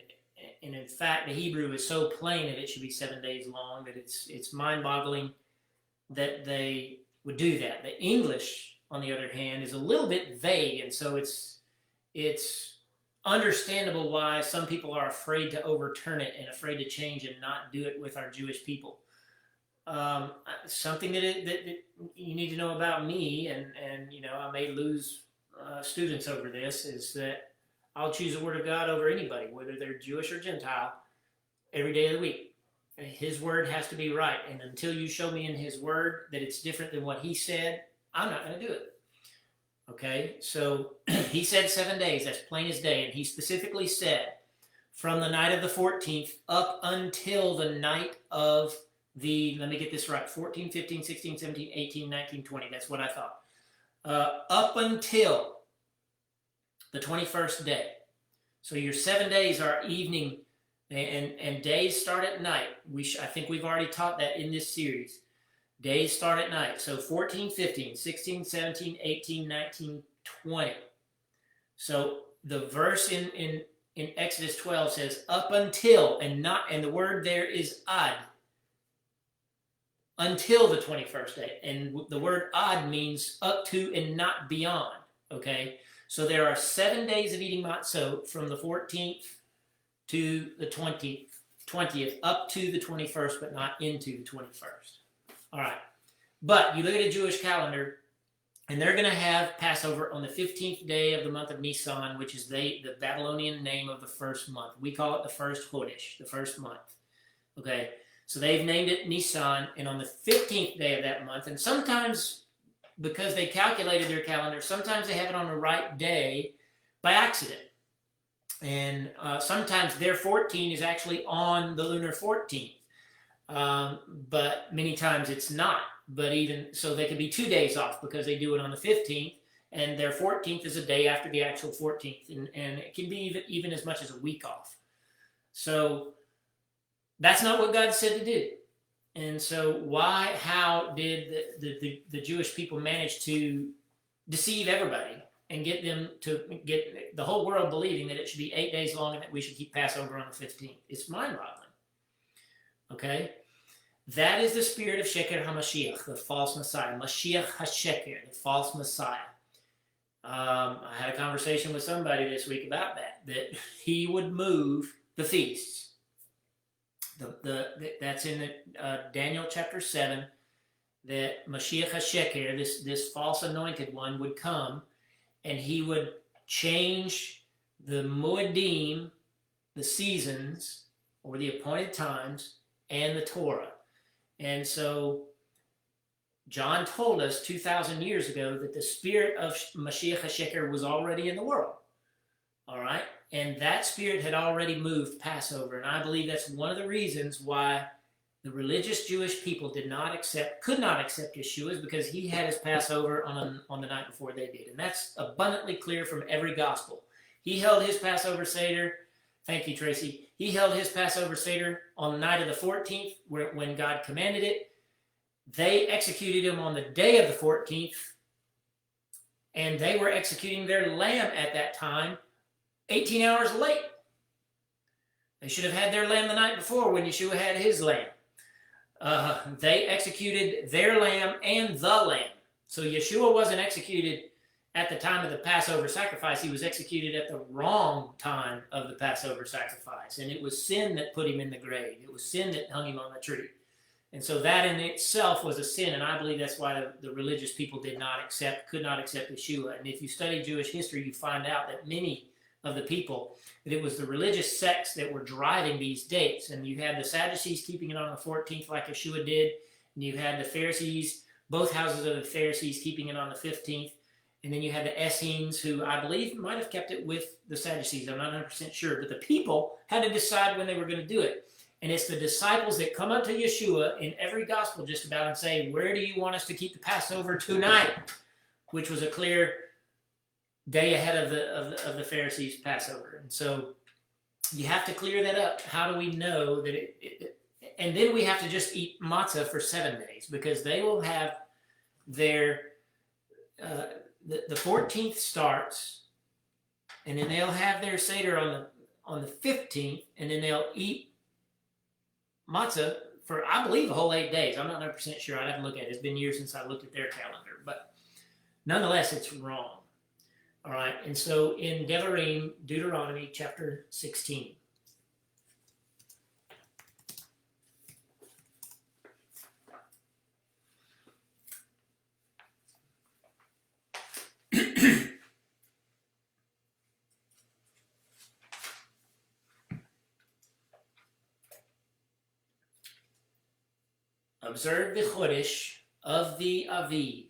in fact, the Hebrew is so plain that it should be 7 days long that it's mind-boggling that they would do that. The English, on the other hand, is a little bit vague, and so it's understandable why some people are afraid to overturn it and afraid to change and not do it with our Jewish people. Something that you need to know about me, and I may lose students over this, is that I'll choose the Word of God over anybody, whether they're Jewish or Gentile, every day of the week. And His Word has to be right, and until you show me in His Word that it's different than what He said, I'm not going to do it. Okay, so He said 7 days, that's plain as day, and He specifically said from the night of the 14th up until the night of let me get this right, 14, 15, 16, 17, 18, 19, 20, that's what I thought. Up until the 21st day. So your 7 days are evening, and days start at night. I think we've already taught that in this series. Days start at night. So 14, 15, 16, 17, 18, 19, 20. So the verse in Exodus 12 says up until, and the word there is ad, until the 21st day. And the word ad means up to and not beyond. Okay? So there are 7 days of eating matzot from the 14th to the 20th, up to the 21st, but not into the 21st. All right. But you look at a Jewish calendar, and they're going to have Passover on the 15th day of the month of Nisan, which is the Babylonian name of the first month. We call it the first Chodesh, the first month. Okay? So they've named it Nisan, and on the 15th day of that month, and sometimes, because they calculated their calendar, sometimes they have it on the right day by accident. And sometimes their 14 is actually on the lunar 14th. But many times it's not. But even so, they could be 2 days off because they do it on the 15th, and their 14th is a day after the actual 14th. And it can be even as much as a week off. So that's not what God said to do. And so how did the Jewish people manage to deceive everybody and get them to get the whole world believing that it should be 8 days long and that we should keep Passover on the 15th? It's mind-boggling. Okay? That is the spirit of Sheker HaMashiach, the false Messiah. Mashiach HaSheker, the false Messiah. I had a conversation with somebody this week about that he would move the feasts. That's in Daniel chapter 7, that Mashiach HaSheker, this false anointed one, would come, and he would change the Moedim, the seasons, or the appointed times, and the Torah. And so John told us 2,000 years ago that the spirit of Mashiach HaSheker was already in the world. All right? And that spirit had already moved Passover. And I believe that's one of the reasons why the religious Jewish people could not accept Yeshua, is because he had his Passover on the night before they did. And that's abundantly clear from every gospel. He held his Passover Seder. Thank you, Tracy. He held his Passover Seder on the night of the 14th, when God commanded it. They executed him on the day of the 14th, and they were executing their lamb at that time 18 hours late. They should have had their lamb the night before when Yeshua had his lamb. They executed their lamb and the lamb. So Yeshua wasn't executed at the time of the Passover sacrifice. He was executed at the wrong time of the Passover sacrifice. And it was sin that put him in the grave. It was sin that hung him on the tree. And so that in itself was a sin. And I believe that's why the religious people could not accept Yeshua. And if you study Jewish history, you find out that many of the people, that it was the religious sects that were driving these dates. And you had the Sadducees keeping it on the 14th like Yeshua did. And you had the Pharisees, both houses of the Pharisees, keeping it on the 15th. And then you had the Essenes, who I believe might have kept it with the Sadducees. I'm not 100% sure. But the people had to decide when they were going to do it. And it's the disciples that come up to Yeshua in every gospel just about and say, where do you want us to keep the Passover tonight? Which was a clear day ahead of the Pharisees' Passover. And so you have to clear that up. How do we know that and then we have to just eat matzah for 7 days, because they will have their, the 14th starts, and then they'll have their Seder on the 15th, and then they'll eat matzah for, I believe, a whole 8 days. I'm not 100% sure. I'd have to look at it. It's been years since I looked at their calendar. But nonetheless, it's wrong. All right. And so in Deuteronomy chapter 16. Observe the Chodesh of the Aviv.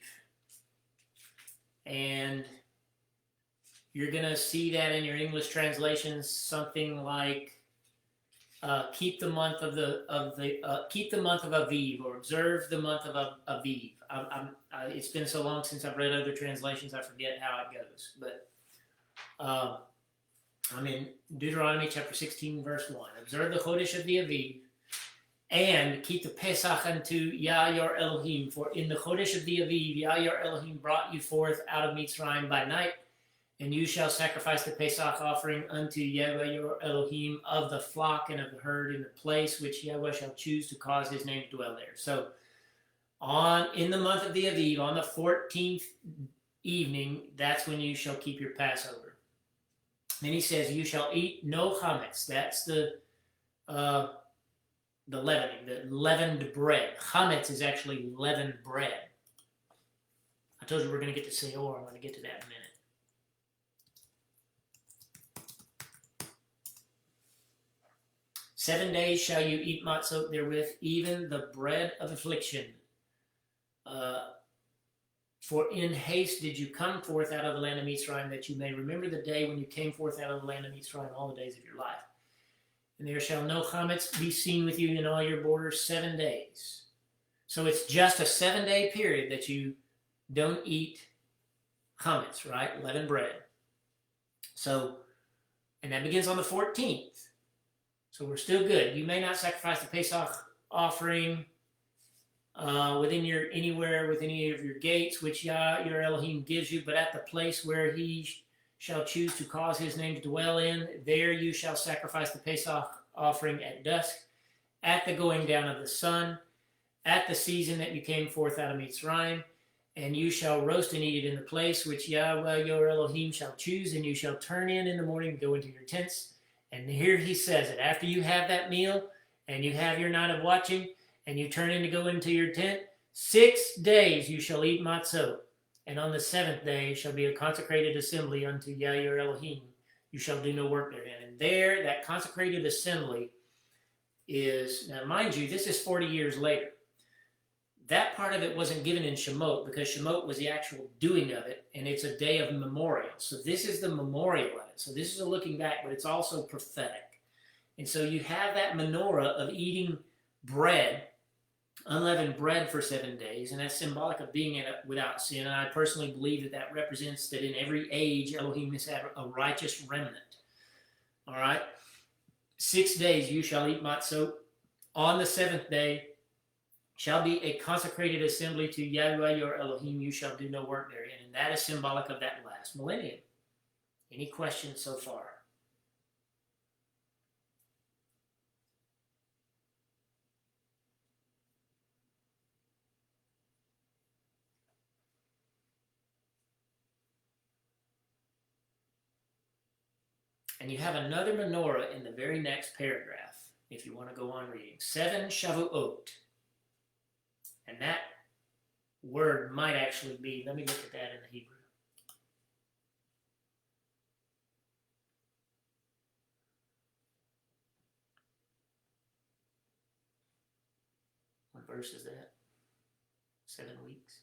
And you're going to see that in your English translations, something like keep the month of Aviv, or observe the month of Aviv. It's been so long since I've read other translations, I forget how it goes. But I'm in Deuteronomy chapter 16, verse 1. Observe the Chodesh of the Aviv, and keep the Pesach unto Yah your Elohim. For in the Chodesh of the Aviv, Yah your Elohim brought you forth out of Mitzrayim by night, And you shall sacrifice the Pesach offering unto Yahweh your Elohim of the flock and of the herd in the place which Yahweh shall choose to cause his name to dwell there. So in the month of the Aviv, on the 14th evening, that's when you shall keep your Passover. Then he says, you shall eat no chametz. That's the leavening, the leavened bread. Chametz is actually leavened bread. I told you we're going to get to Seor. I'm going to get to that in a minute. "7 days shall you eat matzot therewith, even the bread of affliction. For in haste did you come forth out of the land of Mitzrayim, that you may remember the day when you came forth out of the land of Mitzrayim all the days of your life. And there shall no chametz be seen with you in all your borders 7 days." So it's just a 7-day period that you don't eat chametz, right? Leavened bread. So, and that begins on the 14th. So we're still good. You may not sacrifice the Pesach offering anywhere with any of your gates, which Yah your Elohim gives you, but at the place where he shall choose to cause his name to dwell in, there you shall sacrifice the Pesach offering at dusk, at the going down of the sun, at the season that you came forth out of Mitzrayim, and you shall roast and eat it in the place which Yahweh your Elohim shall choose, and you shall turn in the morning and go into your tents. And here he says that after you have that meal, and you have your night of watching, and you turn in to go into your tent, 6 days you shall eat matzot. And on the 7th day shall be a consecrated assembly unto Yah your Elohim. You shall do no work therein. And there, that consecrated assembly is, now mind you, this is 40 years later. That part of it wasn't given in Shemot, because Shemot was the actual doing of it, and it's a day of memorial. So this is the memorial of it. So this is a looking back, but it's also prophetic. And so you have that menorah of eating bread, unleavened bread for 7 days, and that's symbolic of being without sin. And I personally believe that that represents that in every age, Elohim has had a righteous remnant. All right? 6 days you shall eat matzot. On the 7th day shall be a consecrated assembly to Yahweh your Elohim. You shall do no work therein. And that is symbolic of that last millennium. Any questions so far? And you have another menorah in the very next paragraph, if you want to go on reading. 7 Shavuot. And that word might actually be, let me look at that in the Hebrew. What verse is that? 7 weeks.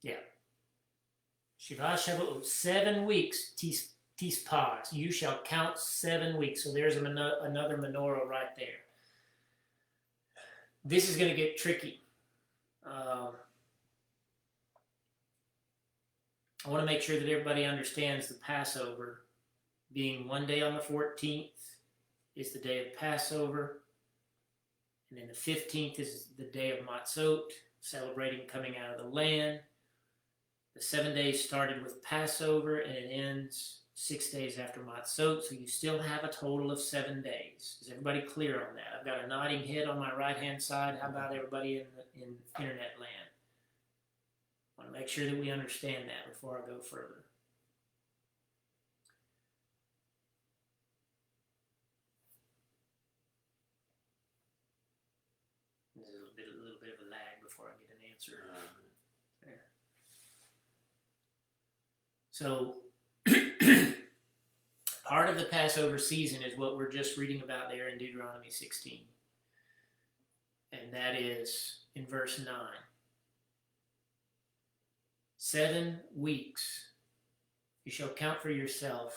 Yeah. Shiva Shavuot, 7 weeks, tispaz. You shall count 7 weeks. So there's another menorah right there. This is going to get tricky. I want to make sure that everybody understands the Passover being one day on the 14th is the day of Passover. And then the 15th is the day of Matzot, celebrating coming out of the land. The 7 days started with Passover, and it ends 6 days after Matzot, so you still have a total of 7 days. Is everybody clear on that? I've got a nodding head on my right-hand side. How about everybody in internet land? I want to make sure that we understand that before I go further. There's a little bit of a lag before I get an answer. There. So, part of the Passover season is what we're just reading about there in Deuteronomy 16. And that is in verse 9. 7 weeks you shall count for yourself.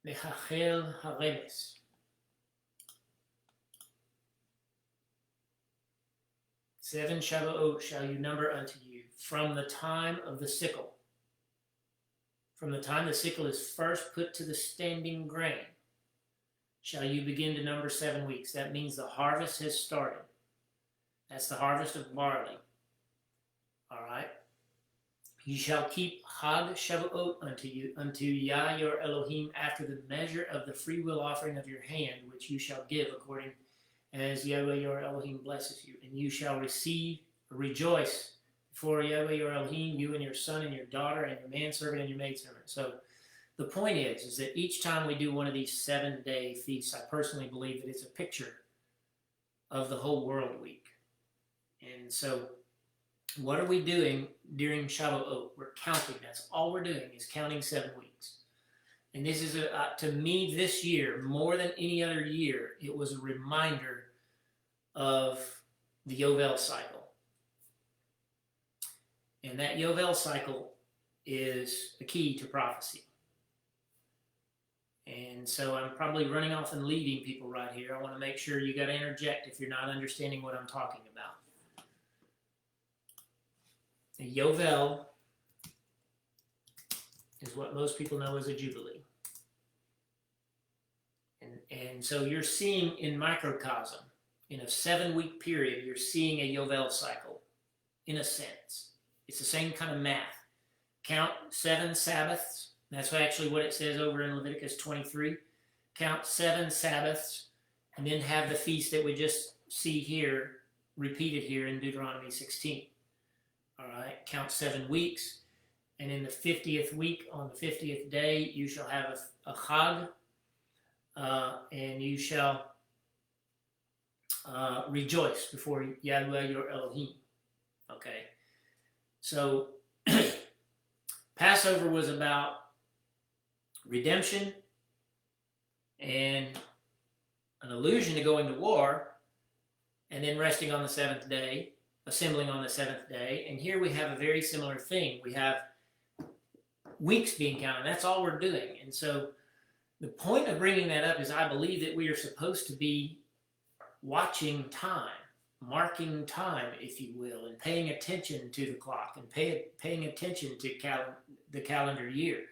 Mechachel haremes. 7 Shavuot shall you number unto you from the time of the sickle. from the time the sickle is first put to the standing grain, shall you begin to number 7 weeks. That means the harvest has started. That's the harvest of barley. All right? You shall keep Hag Shavuot unto Yah your Elohim after the measure of the freewill offering of your hand, which you shall give according as Yahweh your Elohim blesses you. And you shall rejoice before Yahweh your Elohim, you and your son and your daughter and your manservant and your maidservant. So the point is that each time we do one of these 7-day feasts, I personally believe that it's a picture of the whole world week. And so what are we doing during Shavuot? We're counting. That's all we're doing is counting 7 weeks. And this is, to me, this year, more than any other year, it was a reminder of the Yovel cycle. And that Yovel cycle is the key to prophecy. And so I'm probably running off and leading people right here. I want to make sure you got to interject if you're not understanding what I'm talking about. A Yovel is what most people know as a Jubilee. And so you're seeing in microcosm, in a 7-week period, you're seeing a Yovel cycle, in a sense. It's the same kind of math. Count 7 Sabbaths. That's actually what it says over in Leviticus 23. Count 7 Sabbaths, and then have the feast that we just see here, repeated here in Deuteronomy 16. All right, count 7 weeks, and in the 50th week, on the 50th day, you shall have a Chag, and you shall rejoice before Yahweh your Elohim. Okay, so Passover was about redemption and an allusion to going to war, and then resting on the 7th day, assembling on the 7th day. And here we have a very similar thing. We have weeks being counted. That's all we're doing. And so the point of bringing that up is I believe that we are supposed to be watching time, marking time, if you will, and paying attention to the clock and paying attention to the calendar year.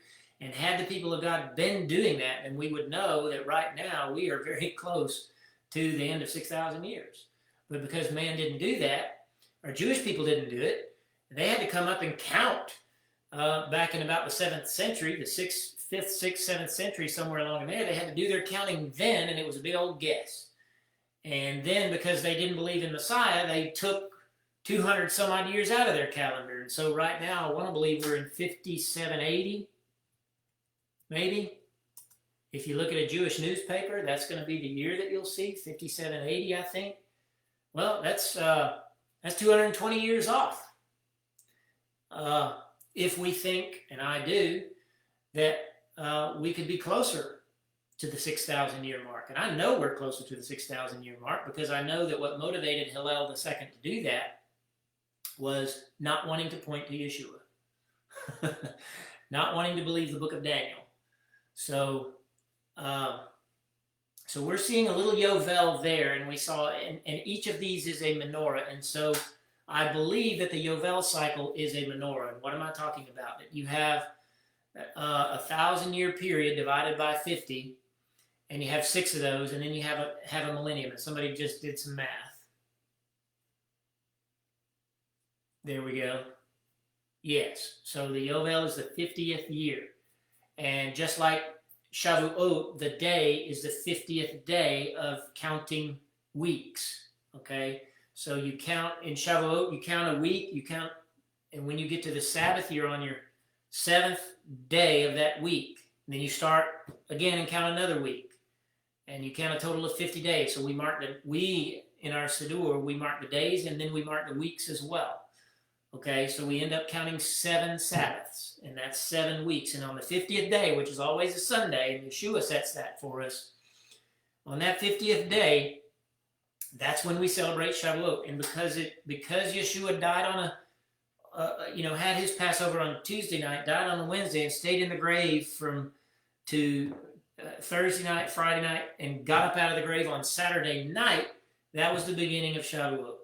And had the people of God been doing that, then we would know that right now we are very close to the end of 6,000 years. But because man didn't do that, or Jewish people didn't do it, they had to come up and count back in about the 7th century, the 5th, 6th, 7th century, somewhere along in there. They had to do their counting then, and it was a big old guess. And then because they didn't believe in Messiah, they took 200 some odd years out of their calendar. And so right now, I want to believe we're in 5780, maybe. If you look at a Jewish newspaper, that's going to be the year that you'll see, 5780, I think. Well, that's 220 years off. If we think, and I do, that we could be closer to the 6,000 year mark. And I know we're closer to the 6,000 year mark because I know that what motivated Hillel II to do that was not wanting to point to Yeshua. Not wanting to believe the book of Daniel. So we're seeing a little Yovel there, and we saw, and each of these is a menorah, and so I believe that the Yovel cycle is a menorah. And what am I talking about? That you have a 1,000-year period divided by 50, and you have 6 of those, and then you have a millennium. And somebody just did some math. There we go. Yes. So the Yovel is the 50th year, and just like Shavuot, the day is the 50th day of counting weeks. Okay. So you count in Shavuot, you count a week, and when you get to the Sabbath, you're on your 7th day of that week. And then you start again and count another week. And you count a total of 50 days. So in our Siddur, we mark the days and then we mark the weeks as well. Okay, so we end up counting 7 Sabbaths, and that's 7 weeks. And on the 50th day, which is always a Sunday, and Yeshua sets that for us, on that 50th day, that's when we celebrate Shavuot. And because Yeshua died on had his Passover on Tuesday night, died on a Wednesday, and stayed in the grave to Thursday night, Friday night, and got up out of the grave on Saturday night, that was the beginning of Shavuot.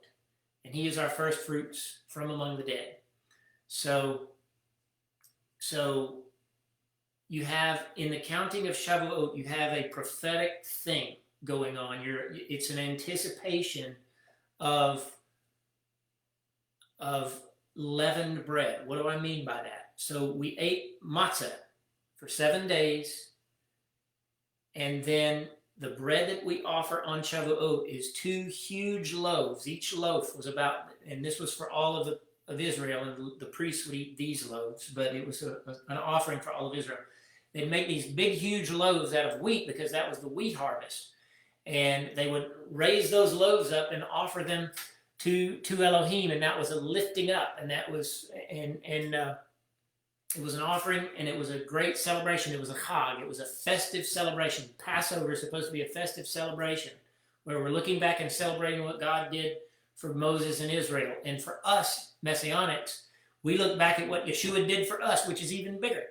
And he is our first fruits from among the dead. So you have, in the counting of Shavuot, you have a prophetic thing going on. It's an anticipation of leavened bread. What do I mean by that? So we ate matzah for 7 days, and then the bread that we offer on Shavuot is 2 huge loaves. Each loaf was about, and this was for all of Israel, and the priests would eat these loaves, but it was an offering for all of Israel. They'd make these big, huge loaves out of wheat because that was the wheat harvest. And they would raise those loaves up and offer them to Elohim, and that was a lifting up, and that was, it was an offering, and it was a great celebration. It was a chag. It was a festive celebration. Passover is supposed to be a festive celebration where we're looking back and celebrating what God did for Moses and Israel. And for us, Messianics, we look back at what Yeshua did for us, which is even bigger.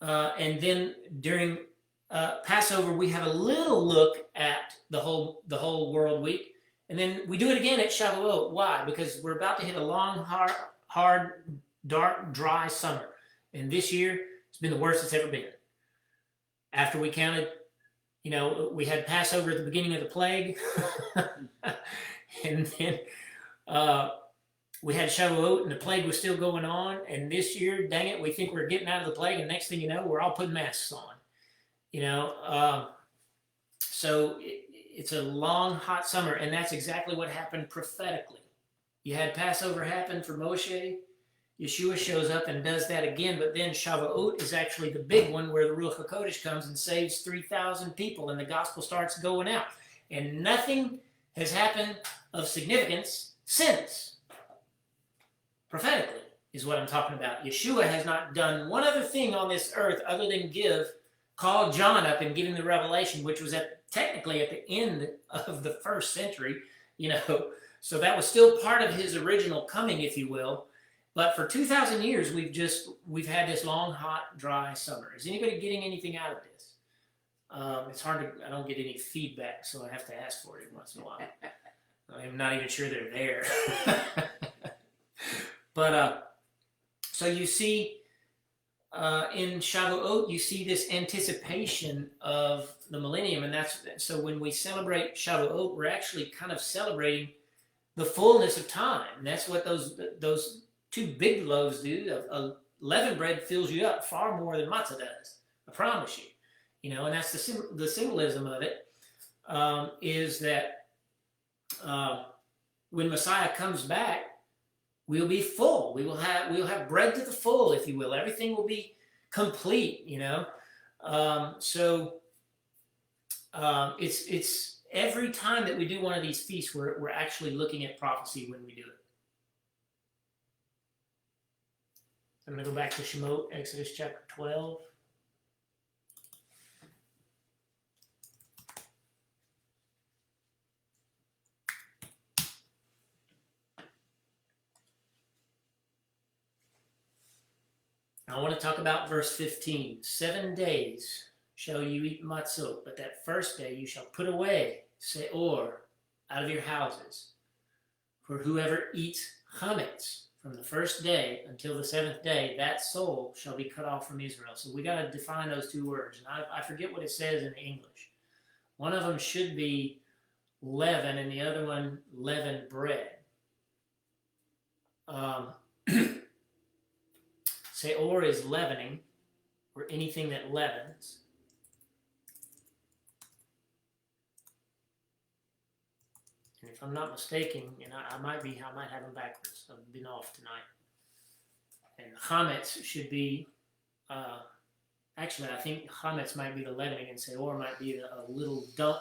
And then during Passover, we have a little look at the whole world week. And then we do it again at Shavuot. Why? Because we're about to hit a long, hard, dark, dry summer. And this year, it's been the worst it's ever been. After we counted, we had Passover at the beginning of the plague. And then we had Shavuot, and the plague was still going on. And this year, dang it, we think we're getting out of the plague. And next thing you know, we're all putting masks on. So it's a long, hot summer. And that's exactly what happened prophetically. You had Passover happen for Moshe. Yeshua shows up and does that again, but then Shavuot is actually the big one where the Ruach HaKodesh comes and saves 3,000 people, and the gospel starts going out. And nothing has happened of significance since. Prophetically is what I'm talking about. Yeshua has not done one other thing on this earth other than call John up and give him the revelation, which was technically at the end of the 1st century, So that was still part of his original coming, if you will. But for 2,000 years, we've had this long, hot, dry summer. Is anybody getting anything out of this? It's hard I don't get any feedback, so I have to ask for it every once in a while. I'm not even sure they're there. But, so you see, in Shavuot, you see this anticipation of the millennium, and so when we celebrate Shavuot, we're actually kind of celebrating the fullness of time. And that's what those 2 big loaves do. Leavened bread fills you up far more than matzah does. I promise you. And that's the symbolism of it, is that when Messiah comes back, we'll be full. We'll have bread to the full, if you will. Everything will be complete. So it's every time that we do one of these feasts, we're actually looking at prophecy when we do it. I'm going to go back to Shemot, Exodus chapter 12. I want to talk about verse 15. 7 days shall you eat matzot, but that first day you shall put away seor out of your houses. For whoever eats chametz from the first day until the 7th day, that soul shall be cut off from Israel. So we got to define those 2 words. And I forget what it says in English. One of them should be leaven, and the other one leavened bread. Seor is leavening, or anything that leavens. And if I'm not mistaken, and I might have them backwards. I've been off tonight. And chametz should be, actually, I think chametz might be the leavening, and seor might be a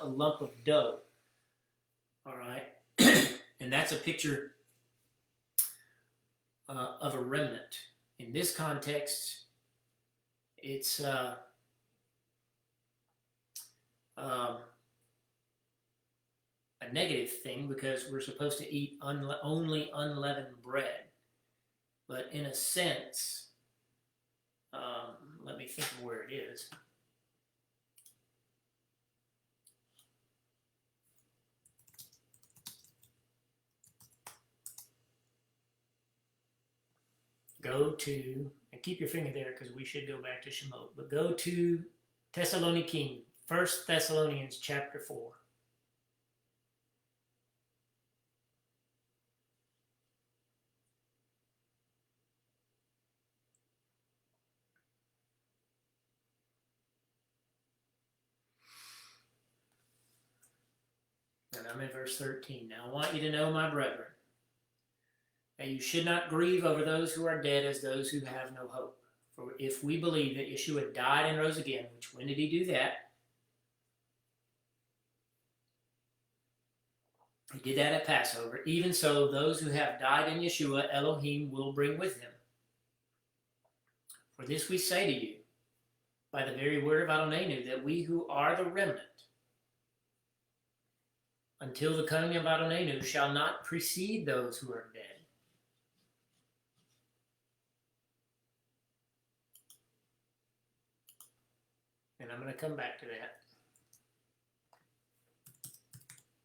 lump of dough. All right, and that's a picture of a remnant. In this context, it's a negative thing because we're supposed to eat only unleavened bread. But in a sense, let me think of where it is. go to, and keep your finger there because we should go back to Shemot, but go to Thessalonians, 1 Thessalonians chapter 4. And I'm in verse 13. Now I want you to know, my brethren, that you should not grieve over those who are dead as those who have no hope. For if we believe that Yeshua died and rose again, which when did he do that? He did that at Passover. Even so, those who have died in Yeshua, Elohim will bring with him. For this we say to you, by the very word of Adonai, that we who are the remnant, until the coming of Adonai, shall not precede those who are dead. And I'm going to come back to that.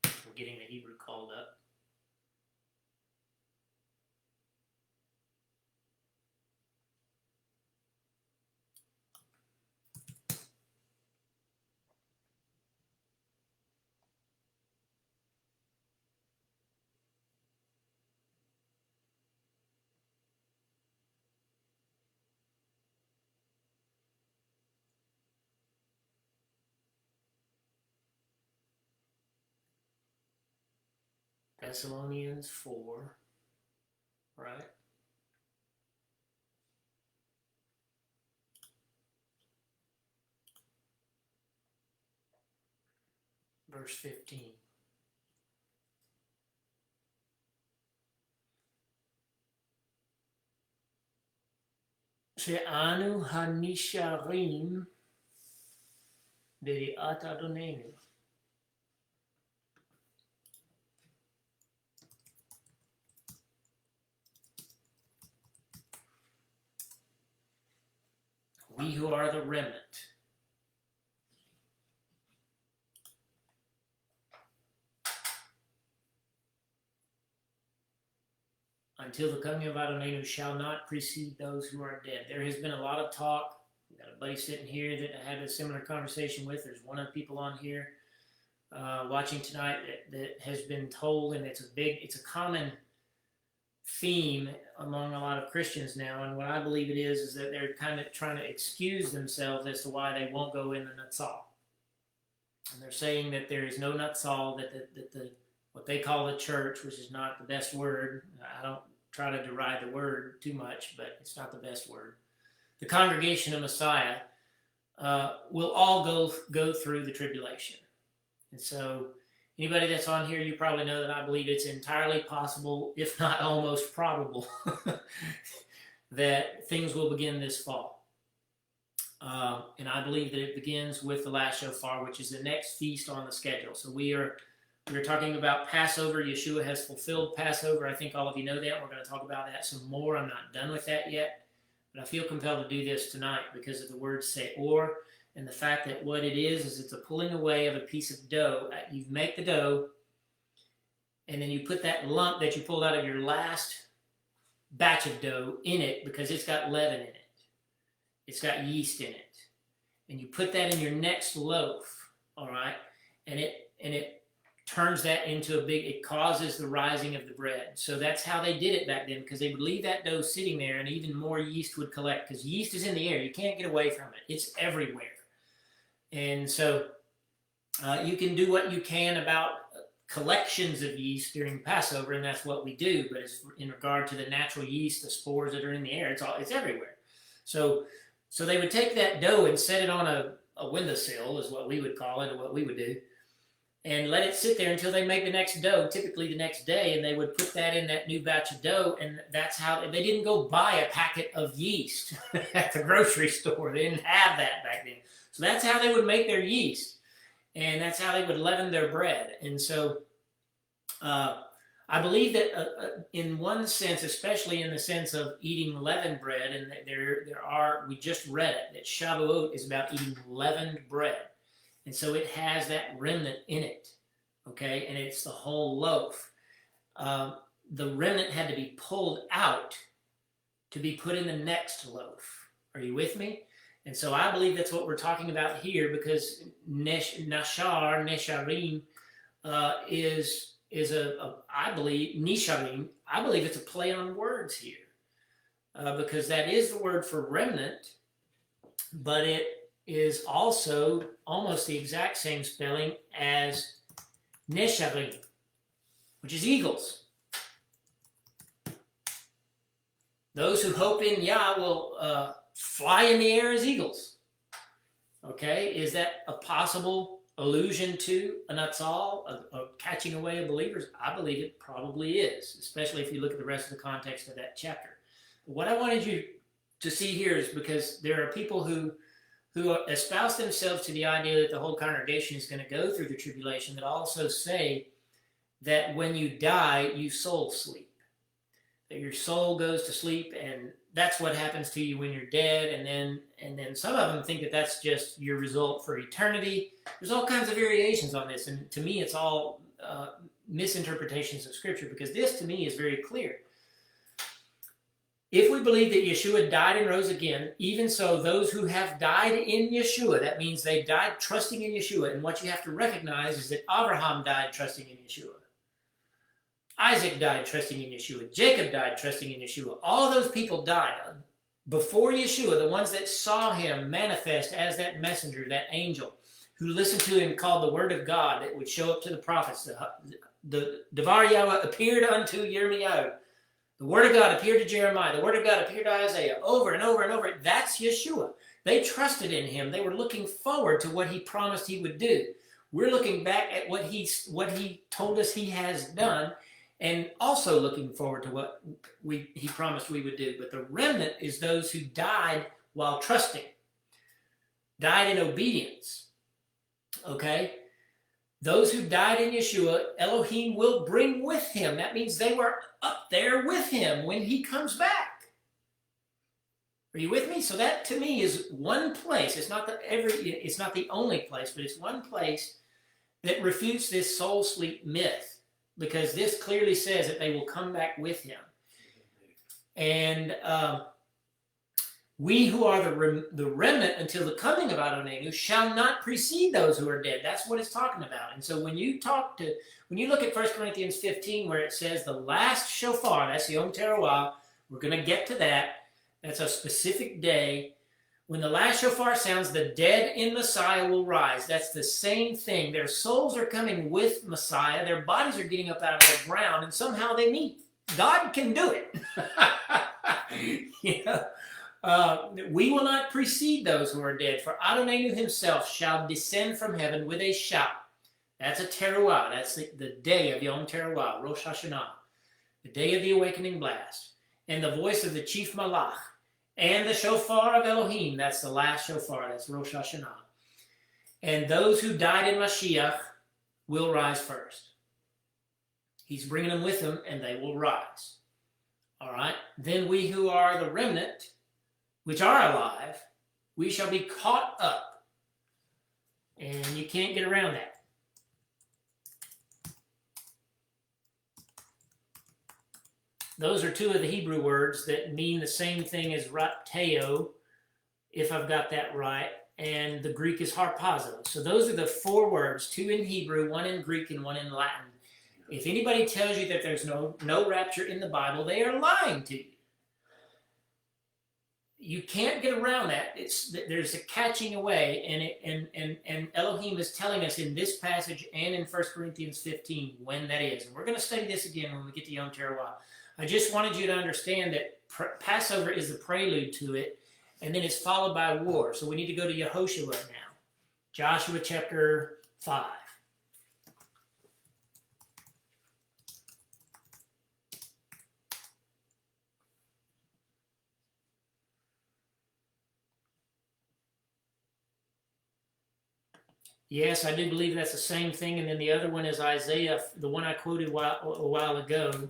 I'm getting the Hebrew called up. Thessalonians 4, right? Verse 15. She'anu hanisharim b'ri'at Adonai. We who are the remnant. Until the coming of Adonai shall not precede those who are dead. There has been a lot of talk. We've got a buddy sitting here that I had a similar conversation with. There's one of the people on here watching tonight that has been told, and it's a common theme among a lot of Christians now, and what I believe it is that they're kind of trying to excuse themselves as to why they won't go in the Natsal. And they're saying that there is no Natsal, that the what they call the church, which is not the best word. I don't try to deride the word too much, but it's not the best word. The congregation of Messiah will all go through the tribulation. And so anybody that's on here, you probably know that I believe it's entirely possible, if not almost probable, that things will begin this fall. And I believe that it begins with the last shofar, which is the next feast on the schedule. So we're talking about Passover. Yeshua has fulfilled Passover. I think all of you know that. We're going to talk about that some more. I'm not done with that yet. But I feel compelled to do this tonight because of the word seor, and the fact that what it is it's a pulling away of a piece of dough. You make the dough, and then you put that lump that you pulled out of your last batch of dough in it because it's got leaven in it. It's got yeast in it. And you put that in your next loaf, all right? And it turns that into it causes the rising of the bread. So that's how they did it back then, because they would leave that dough sitting there and even more yeast would collect, because yeast is in the air. You can't get away from it. It's everywhere. And so you can do what you can about collections of yeast during Passover, and that's what we do. But as in regard to the natural yeast, the spores that are in the air, it's everywhere. So they would take that dough and set it on a windowsill, is what we would call it, or what we would do, and let it sit there until they make the next dough, typically the next day, and they would put that in that new batch of dough, and that's how they didn't go buy a packet of yeast at the grocery store. They didn't have that back then. So that's how they would make their yeast, and that's how they would leaven their bread. And so I believe that in one sense, especially in the sense of eating leavened bread, and we just read it, that Shavuot is about eating leavened bread. And so it has that remnant in it, okay? And it's the whole loaf. The remnant had to be pulled out to be put in the next loaf. Are you with me? And so I believe that's what we're talking about here, because Nesharim, is I believe, Nisharim, I believe it's a play on words here. Because that is the word for remnant, but it is also almost the exact same spelling as Nesharim, which is eagles. Those who hope in Yah will fly in the air as eagles. Okay, is that a possible allusion to a Natsal, a catching away of believers? I believe it probably is, especially if you look at the rest of the context of that chapter. What I wanted you to see here is, because there are people who espouse themselves to the idea that the whole congregation is going to go through the tribulation, that also say that when you die, you soul sleep. That your soul goes to sleep, and that's what happens to you when you're dead. And then some of them think that that's just your result for eternity. There's all kinds of variations on this, and to me, it's all misinterpretations of Scripture, because this, to me, is very clear. If we believe that Yeshua died and rose again, even so, those who have died in Yeshua, that means they died trusting in Yeshua. And what you have to recognize is that Abraham died trusting in Yeshua. Isaac died trusting in Yeshua. Jacob died trusting in Yeshua. All those people died before Yeshua, the ones that saw him manifest as that messenger, that angel, who listened to him, called the word of God that would show up to the prophets. The Devar Yahweh appeared unto Yirmiyahu. The word of God appeared to Jeremiah. The word of God appeared to Isaiah over and over and over. That's Yeshua. They trusted in him. They were looking forward to what he promised he would do. We're looking back at what he told us he has done, and also looking forward to what he promised we would do. But the remnant is those who died while trusting, died in obedience. Okay? Those who died in Yeshua, Elohim will bring with him. That means they were up there with him when he comes back. Are you with me? So that, to me, is one place. It's not the only place, but it's one place that refutes this soul sleep myth, because this clearly says that they will come back with him. And we who are the remnant until the coming of Adonai shall not precede those who are dead. That's what it's talking about. And so when you look at 1 Corinthians 15, where it says the last shofar, that's Yom Teruah, we're going to get to that. That's a specific day. When the last shofar sounds, the dead in Messiah will rise. That's the same thing. Their souls are coming with Messiah. Their bodies are getting up out of the ground, and somehow they meet. God can do it. You know? We will not precede those who are dead, for Adonai himself shall descend from heaven with a shout. That's a teruah. That's the day of Yom Teruah, Rosh Hashanah, the day of the awakening blast, and the voice of the chief malach, and the shofar of Elohim. That's the last shofar. That's Rosh Hashanah. And those who died in Mashiach will rise first. He's bringing them with him, and they will rise. All right? Then we who are the remnant, which are alive, we shall be caught up. And you can't get around that. Those are two of the Hebrew words that mean the same thing as rapteo, if I've got that right, and the Greek is harpazo. So those are the four words, two in Hebrew, one in Greek, and one in Latin. If anybody tells you that there's no rapture in the Bible, they are lying to you. You can't get around that. There's a catching away, and Elohim is telling us in this passage and in 1 Corinthians 15 when that is. And we're going to study this again when we get to Yom Teruah. I just wanted you to understand that Passover is the prelude to it, and then it's followed by war. So we need to go to Yehoshua now. Joshua chapter 5. Yes, I do believe that's the same thing. And then the other one is Isaiah, the one I quoted a while ago.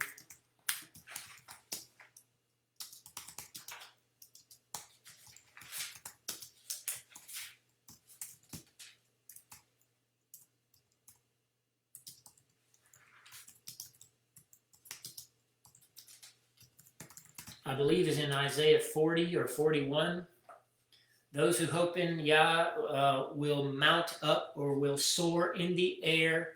I believe is in Isaiah 40 or 41. Those who hope in Yah will mount up or will soar in the air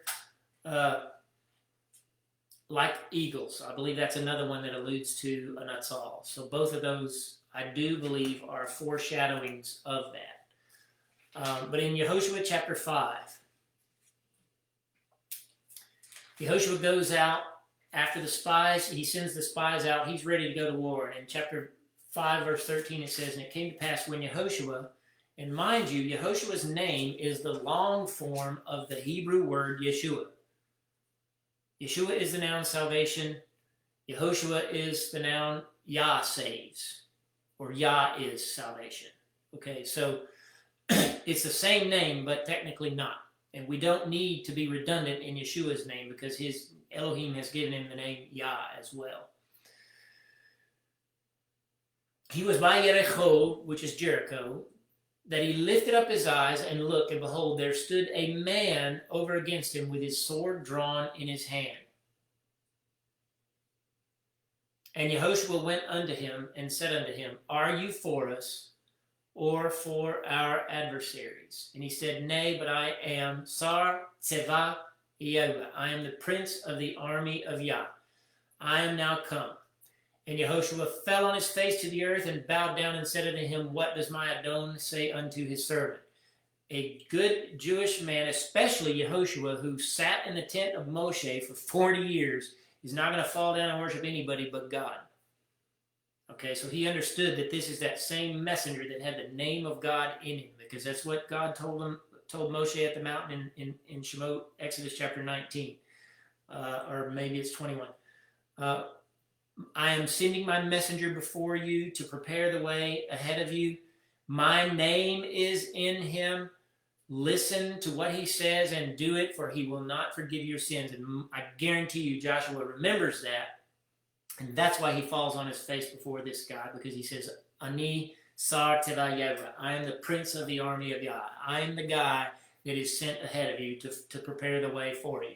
like eagles. I believe that's another one that alludes to a Natsal. So both of those, I do believe, are foreshadowings of that. But in Yehoshua chapter 5, Yehoshua goes out after the spies. He sends the spies out. He's ready to go to war. And in chapter 5, verse 13, it says, "And it came to pass when Yehoshua," and mind you, Yehoshua's name is the long form of the Hebrew word Yeshua. Yeshua is the noun salvation. Yehoshua is the noun Yah saves, or Yah is salvation. Okay, so it's the same name, but technically not. And we don't need to be redundant in Yeshua's name because his Elohim has given him the name Yah as well. He was by Jericho, which is Jericho, that he lifted up his eyes and looked, and behold, there stood a man over against him with his sword drawn in his hand. And Yehoshua went unto him and said unto him, Are you for us or for our adversaries? And he said, Nay, but I am Sar Tzeva Yehovah. I am the prince of the army of Yah. I am now come. And Yehoshua fell on his face to the earth and bowed down and said unto him, What does my Adon say unto his servant? A good Jewish man, especially Yehoshua, who sat in the tent of Moshe for 40 years, is not going to fall down and worship anybody but God. Okay, so he understood that this is that same messenger that had the name of God in him, because that's what God told Moshe at the mountain in Shemot, Exodus chapter 19, or maybe it's 21. I am sending my messenger before you to prepare the way ahead of you. My name is in him. Listen to what he says and do it, for he will not forgive your sins. And I guarantee you Joshua remembers that. And that's why he falls on his face before this guy, because he says, Ani Sar Teva Yehovah. I am the prince of the army of Yah. I am the guy that is sent ahead of you to prepare the way for you.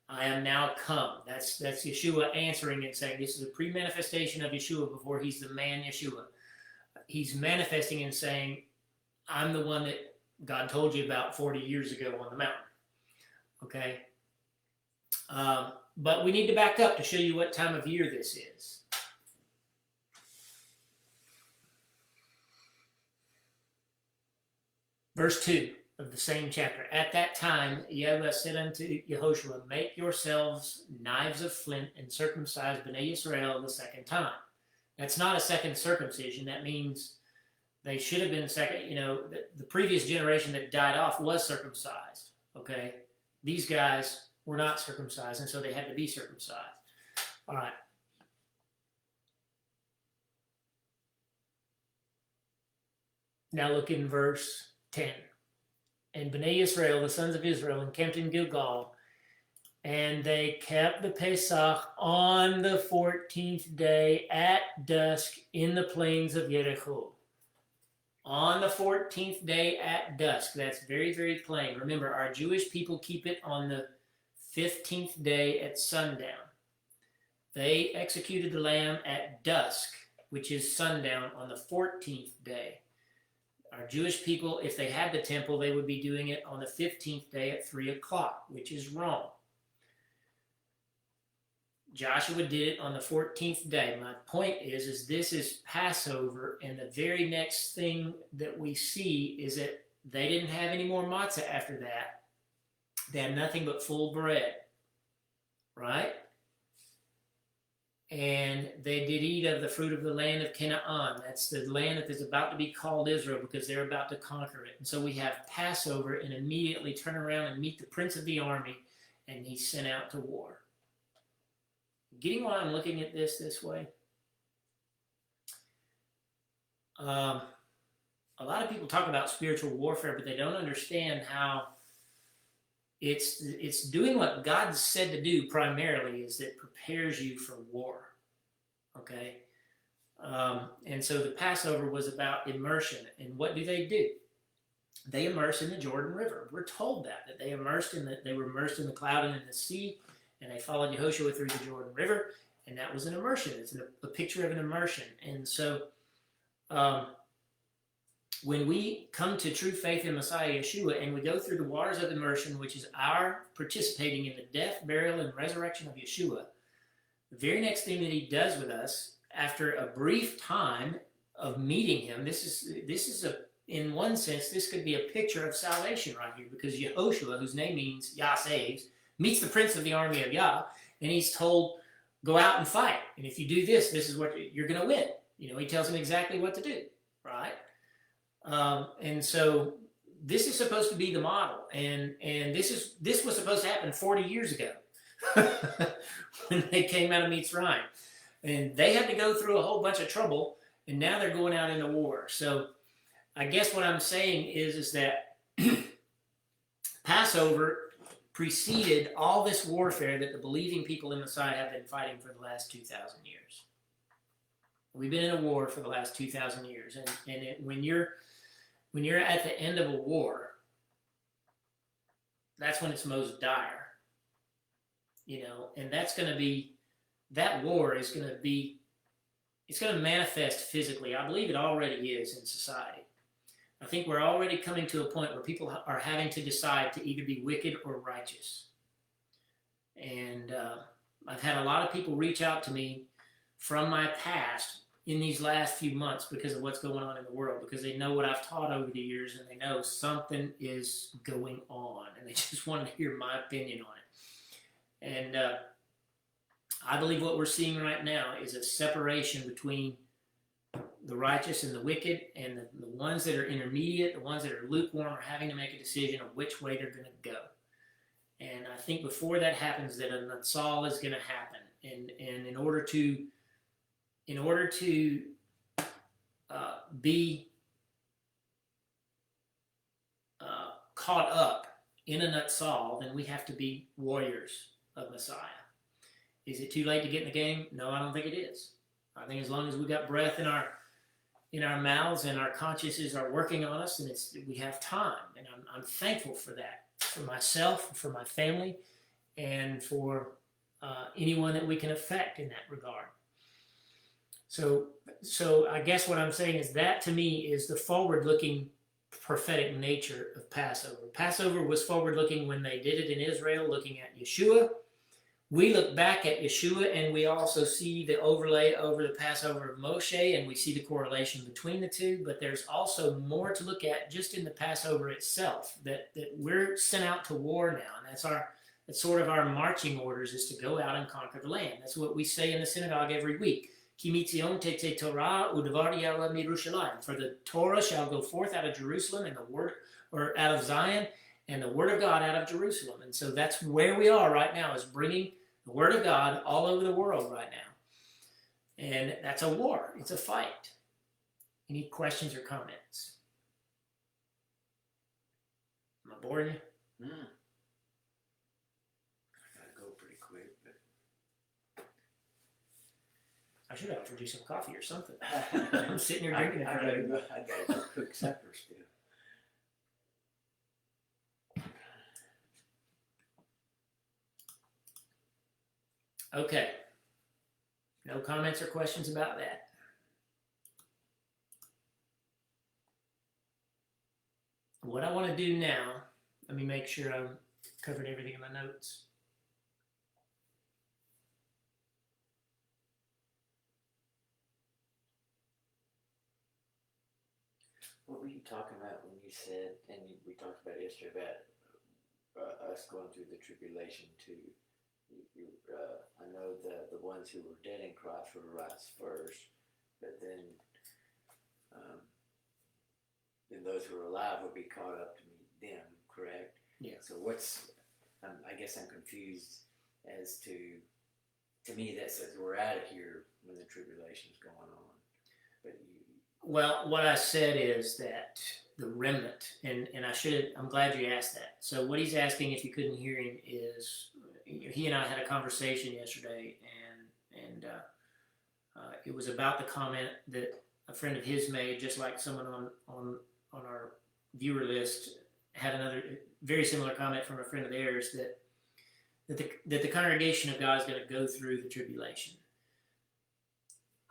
I am now come. That's Yeshua answering and saying this is a pre-manifestation of Yeshua before he's the man Yeshua. He's manifesting and saying, I'm the one that God told you about 40 years ago on the mountain. Okay? But we need to back up to show you what time of year this is. Verse 2 of the same chapter. At that time, Yahweh said unto Yehoshua, Make yourselves knives of flint and circumcise Bnei Yisrael the second time. That's not a second circumcision. That means they should have been second. You know, the previous generation that died off was circumcised. Okay? These guys were not circumcised, and so they had to be circumcised. All right. Now look in verse 10. And Bnei Israel, the sons of Israel, encamped in Gilgal, and they kept the Pesach on the 14th day at dusk in the plains of Jericho. On the 14th day at dusk. That's very, very plain. Remember, our Jewish people keep it on the 15th day at sundown. They executed the lamb at dusk, which is sundown, on the 14th day. Our Jewish people, if they had the temple, they would be doing it on the 15th day at 3 o'clock, which is wrong. Joshua did it on the 14th day. My point is this is Passover, and the very next thing that we see is that they didn't have any more matzah after that. They had nothing but full bread, right? And they did eat of the fruit of the land of Canaan. That's the land that is about to be called Israel, because they're about to conquer it. And so we have Passover, and immediately turn around and meet the prince of the army, and he's sent out to war. Getting why I'm looking at this way? A lot of people talk about spiritual warfare, but they don't understand how it's doing what God said to do primarily, is that prepares you for war. Okay? And so the Passover was about immersion. And what do? They immerse in the Jordan River. We're told that they were immersed in the cloud and in the sea, and they followed Yehoshua through the Jordan River, and that was an immersion. It's a picture of an immersion. And so when we come to true faith in Messiah Yeshua and we go through the waters of immersion, which is our participating in the death, burial, and resurrection of Yeshua, the very next thing that he does with us, after a brief time of meeting him, this is in one sense, this could be a picture of salvation right here, because Yehoshua, whose name means Yah saves, meets the prince of the army of Yah, and he's told, go out and fight. And if you do this, this is what you're going to win. He tells him exactly what to do, right? And so this is supposed to be the model, and this was supposed to happen 40 years ago when they came out of Mitzrayim, and they had to go through a whole bunch of trouble, and now they're going out into war. So I guess what I'm saying is that Passover preceded all this warfare that the believing people in Messiah have been fighting for the last 2,000 years. We've been in a war for the last 2,000 years, and when you're at the end of a war, that's when it's most dire, and that war is going to be, it's going to manifest physically. I believe it already is in society. I think we're already coming to a point where people are having to decide to either be wicked or righteous. And I've had a lot of people reach out to me from my past in these last few months because of what's going on in the world, because they know what I've taught over the years, and they know something is going on, and they just want to hear my opinion on it. And I believe what we're seeing right now is a separation between the righteous and the wicked, and the ones that are intermediate, the ones that are lukewarm, are having to make a decision of which way they're going to go. And I think before that happens, that a Natsal is going to happen. And in order to be caught up in a Natsal, then we have to be warriors of Messiah. Is it too late to get in the game? No, I don't think it is. I think as long as we got breath in our mouths and our consciences are working on us, and we have time. And I'm thankful for that, for myself, for my family, and for anyone that we can affect in that regard. So I guess what I'm saying is that, to me, is the forward-looking prophetic nature of Passover. Passover was forward-looking when they did it in Israel, looking at Yeshua. We look back at Yeshua, and we also see the overlay over the Passover of Moshe, and we see the correlation between the two. But there's also more to look at just in the Passover itself, that we're sent out to war now, and that's sort of our marching orders, is to go out and conquer the land. That's what we say in the synagogue every week. Ki mitzion tete Torah udevar ya'ala miYerushalayim. For the Torah shall go forth out of Jerusalem, and the word, or out of Zion, and the word of God out of Jerusalem. And so that's where we are right now, is bringing the word of God all over the world right now. And that's a war. It's a fight. Any questions or comments? Am I boring you? I gotta go pretty quick, but I should have offered you some coffee or something. I'm sitting here drinking it. I gotta go cook supper still. Okay. No comments or questions about that? What I want to do now, let me make sure I've covered everything in my notes. What were you talking about when you said, and we talked about yesterday, about us going through the tribulation too? I know the ones who were dead in Christ will rise first, but then those who are alive will be caught up to meet them, correct? Yeah. So I guess I'm confused as to me that says we're out of here when the tribulation's going on. But Well, what I said is that the remnant, and I'm glad you asked that. So what he's asking, if you couldn't hear him, is he and I had a conversation yesterday, and it was about the comment that a friend of his made, just like someone on our viewer list had another very similar comment from a friend of theirs, that the congregation of God is going to go through the tribulation.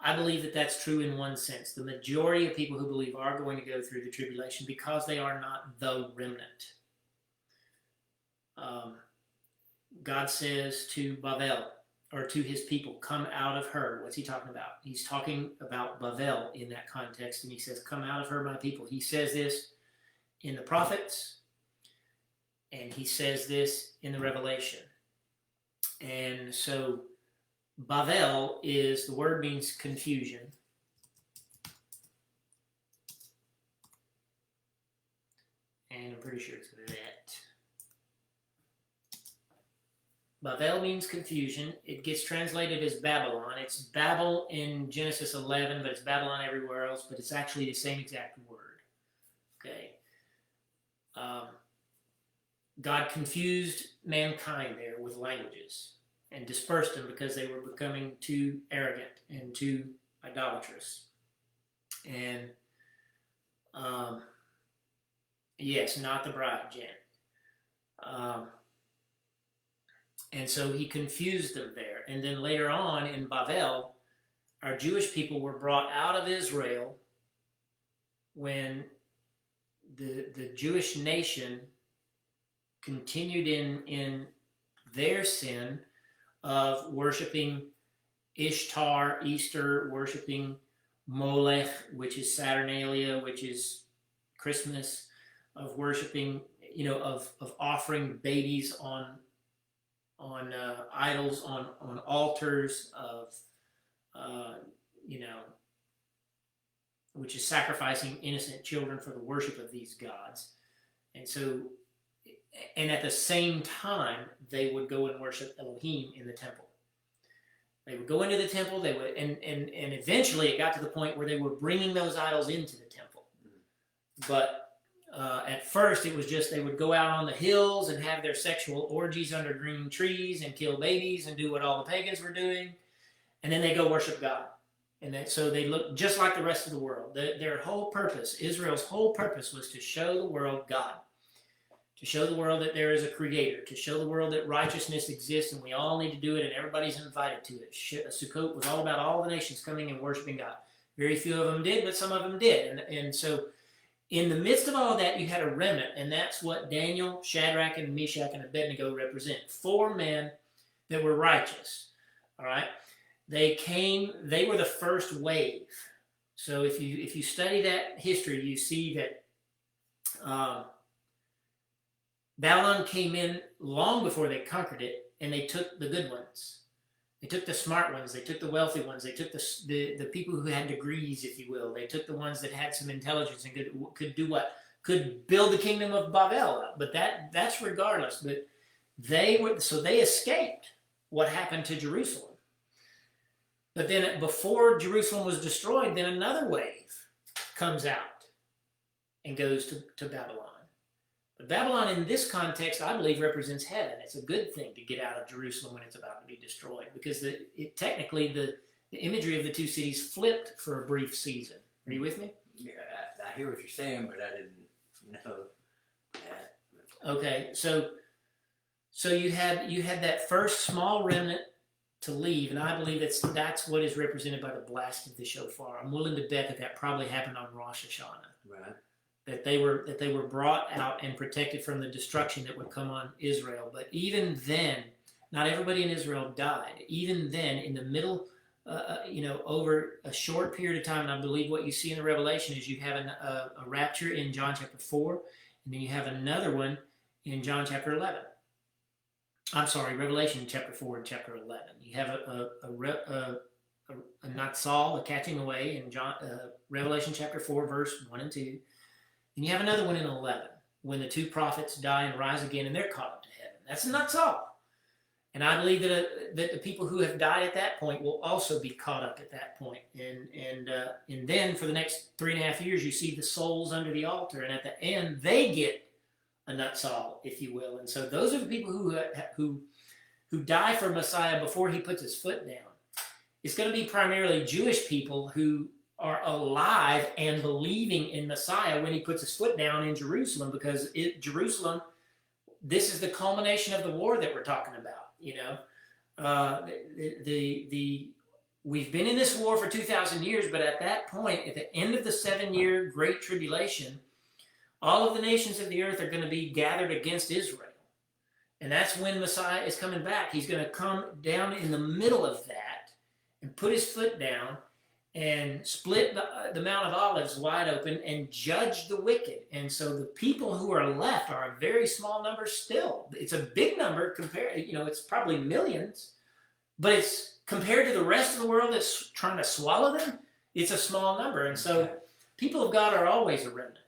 I believe that that's true in one sense. The majority of people who believe are going to go through the tribulation because they are not the remnant. God says to Bavel, or to his people, come out of her. What's he talking about? He's talking about Bavel in that context, and he says, come out of her, my people. He says this in the prophets, and he says this in the Revelation. And so Bavel is, the word means confusion. And I'm pretty sure it's that. Bavel means confusion. It gets translated as Babylon. It's Babel in Genesis 11, but it's Babylon everywhere else, but it's actually the same exact word. Okay. God confused mankind there with languages and dispersed them because they were becoming too arrogant and too idolatrous. And yes, not the bride, Jen. And so he confused them there. And then later on in Bavel, our Jewish people were brought out of Israel when the Jewish nation continued in their sin of worshiping Ishtar, Easter, worshiping Molech, which is Saturnalia, which is Christmas, of worshiping, of offering babies on idols, on altars of, which is sacrificing innocent children for the worship of these gods. And so, and at the same time, they would go and worship Elohim in the temple. They would go into the temple, they would, and eventually it got to the point where they were bringing those idols into the temple. But at first, it was just they would go out on the hills and have their sexual orgies under green trees and kill babies and do what all the pagans were doing. And then they go worship God. And so they look just like the rest of the world. Their whole purpose, Israel's whole purpose, was to show the world God. To show the world that there is a creator. To show the world that righteousness exists and we all need to do it and everybody's invited to it. Sukkot was all about all the nations coming and worshiping God. Very few of them did, but some of them did. And so in the midst of all of that, you had a remnant, and that's what Daniel, Shadrach, and Meshach, and Abednego represent. 4 men that were righteous. All right? They were the first wave. So if you study that history, you see that Babylon came in long before they conquered it, and they took the good ones. They took the smart ones. They took the wealthy ones. They took the people who had degrees, if you will. They took the ones that had some intelligence and could do what? Could build the kingdom of Babel up. But that's regardless. But they escaped what happened to Jerusalem. But then before Jerusalem was destroyed, then another wave comes out and goes to Babylon. But Babylon in this context, I believe, represents heaven. It's a good thing to get out of Jerusalem when it's about to be destroyed, because technically the imagery of the two cities flipped for a brief season. Are you with me? Yeah, I hear what you're saying, but I didn't know that. Okay, so you had that first small remnant to leave, and I believe that's what is represented by the blast of the shofar. I'm willing to bet that probably happened on Rosh Hashanah. Right. That they were brought out and protected from the destruction that would come on Israel. But even then, not everybody in Israel died. Even then, in the middle, over a short period of time, and I believe what you see in the Revelation is you have a rapture in John chapter 4, and then you have another one in John chapter 11. I'm sorry, Revelation chapter 4 and chapter 11. You have a Natsal, a catching away in Revelation chapter 4, verse 1 and 2. And you have another one in 11, when the 2 prophets die and rise again, and they're caught up to heaven. That's not all. And I believe that the people who have died at that point will also be caught up at that point. And then for the next 3.5 years, you see the souls under the altar, and at the end, they get a nutsall, if you will. And so those are the people who die for Messiah before he puts his foot down. It's going to be primarily Jewish people who are alive and believing in Messiah when he puts his foot down in Jerusalem, because Jerusalem, this is the culmination of the war that we're talking about. we've been in this war for 2,000 years, but at that point, at the end of the 7-year Great Tribulation, all of the nations of the earth are going to be gathered against Israel. And that's when Messiah is coming back. He's going to come down in the middle of that and put his foot down and split the Mount of Olives wide open and judge the wicked. And so the people who are left are a very small number still. It's a big number compared, it's probably millions, but it's compared to the rest of the world that's trying to swallow them, it's a small number. And so people of God are always a remnant.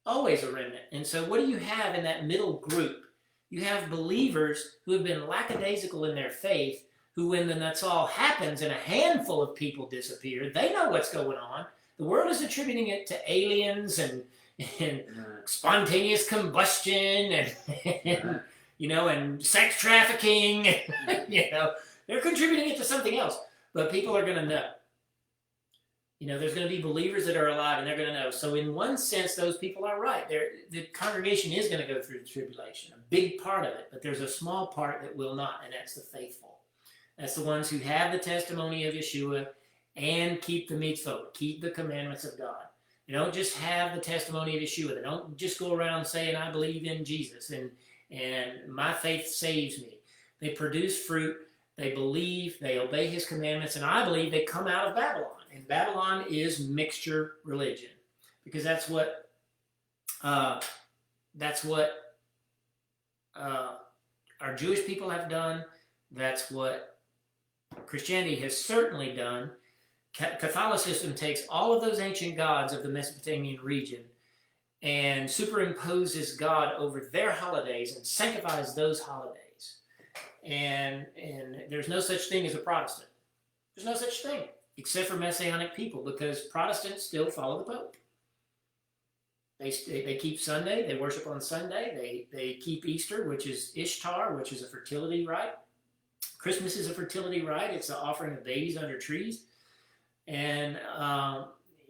Always a remnant. And so what do you have in that middle group? You have believers who have been lackadaisical in their faith, who when the Natsal happens and a handful of people disappear, they know what's going on. The world is attributing it to aliens and spontaneous combustion and sex trafficking. They're contributing it to something else. But people are going to know. There's going to be believers that are alive, and they're going to know. So in one sense, those people are right. The congregation is going to go through the tribulation, a big part of it, but there's a small part that will not, and that's the faithful. That's the ones who have the testimony of Yeshua and keep the mitzvot, keep the commandments of God. They don't just have the testimony of Yeshua. They don't just go around saying, I believe in Jesus, and my faith saves me. They produce fruit. They believe, they obey his commandments, and I believe they come out of Babylon. And Babylon is mixture religion, because that's what our Jewish people have done. That's what Christianity has certainly done. Catholicism takes all of those ancient gods of the Mesopotamian region and superimposes God over their holidays and sanctifies those holidays. And there's no such thing as a Protestant. There's no such thing, except for Messianic people, because Protestants still follow the Pope. They keep Sunday. They worship on Sunday. They keep Easter, which is Ishtar, which is a fertility rite. Christmas is a fertility rite. It's the offering of babies under trees. And,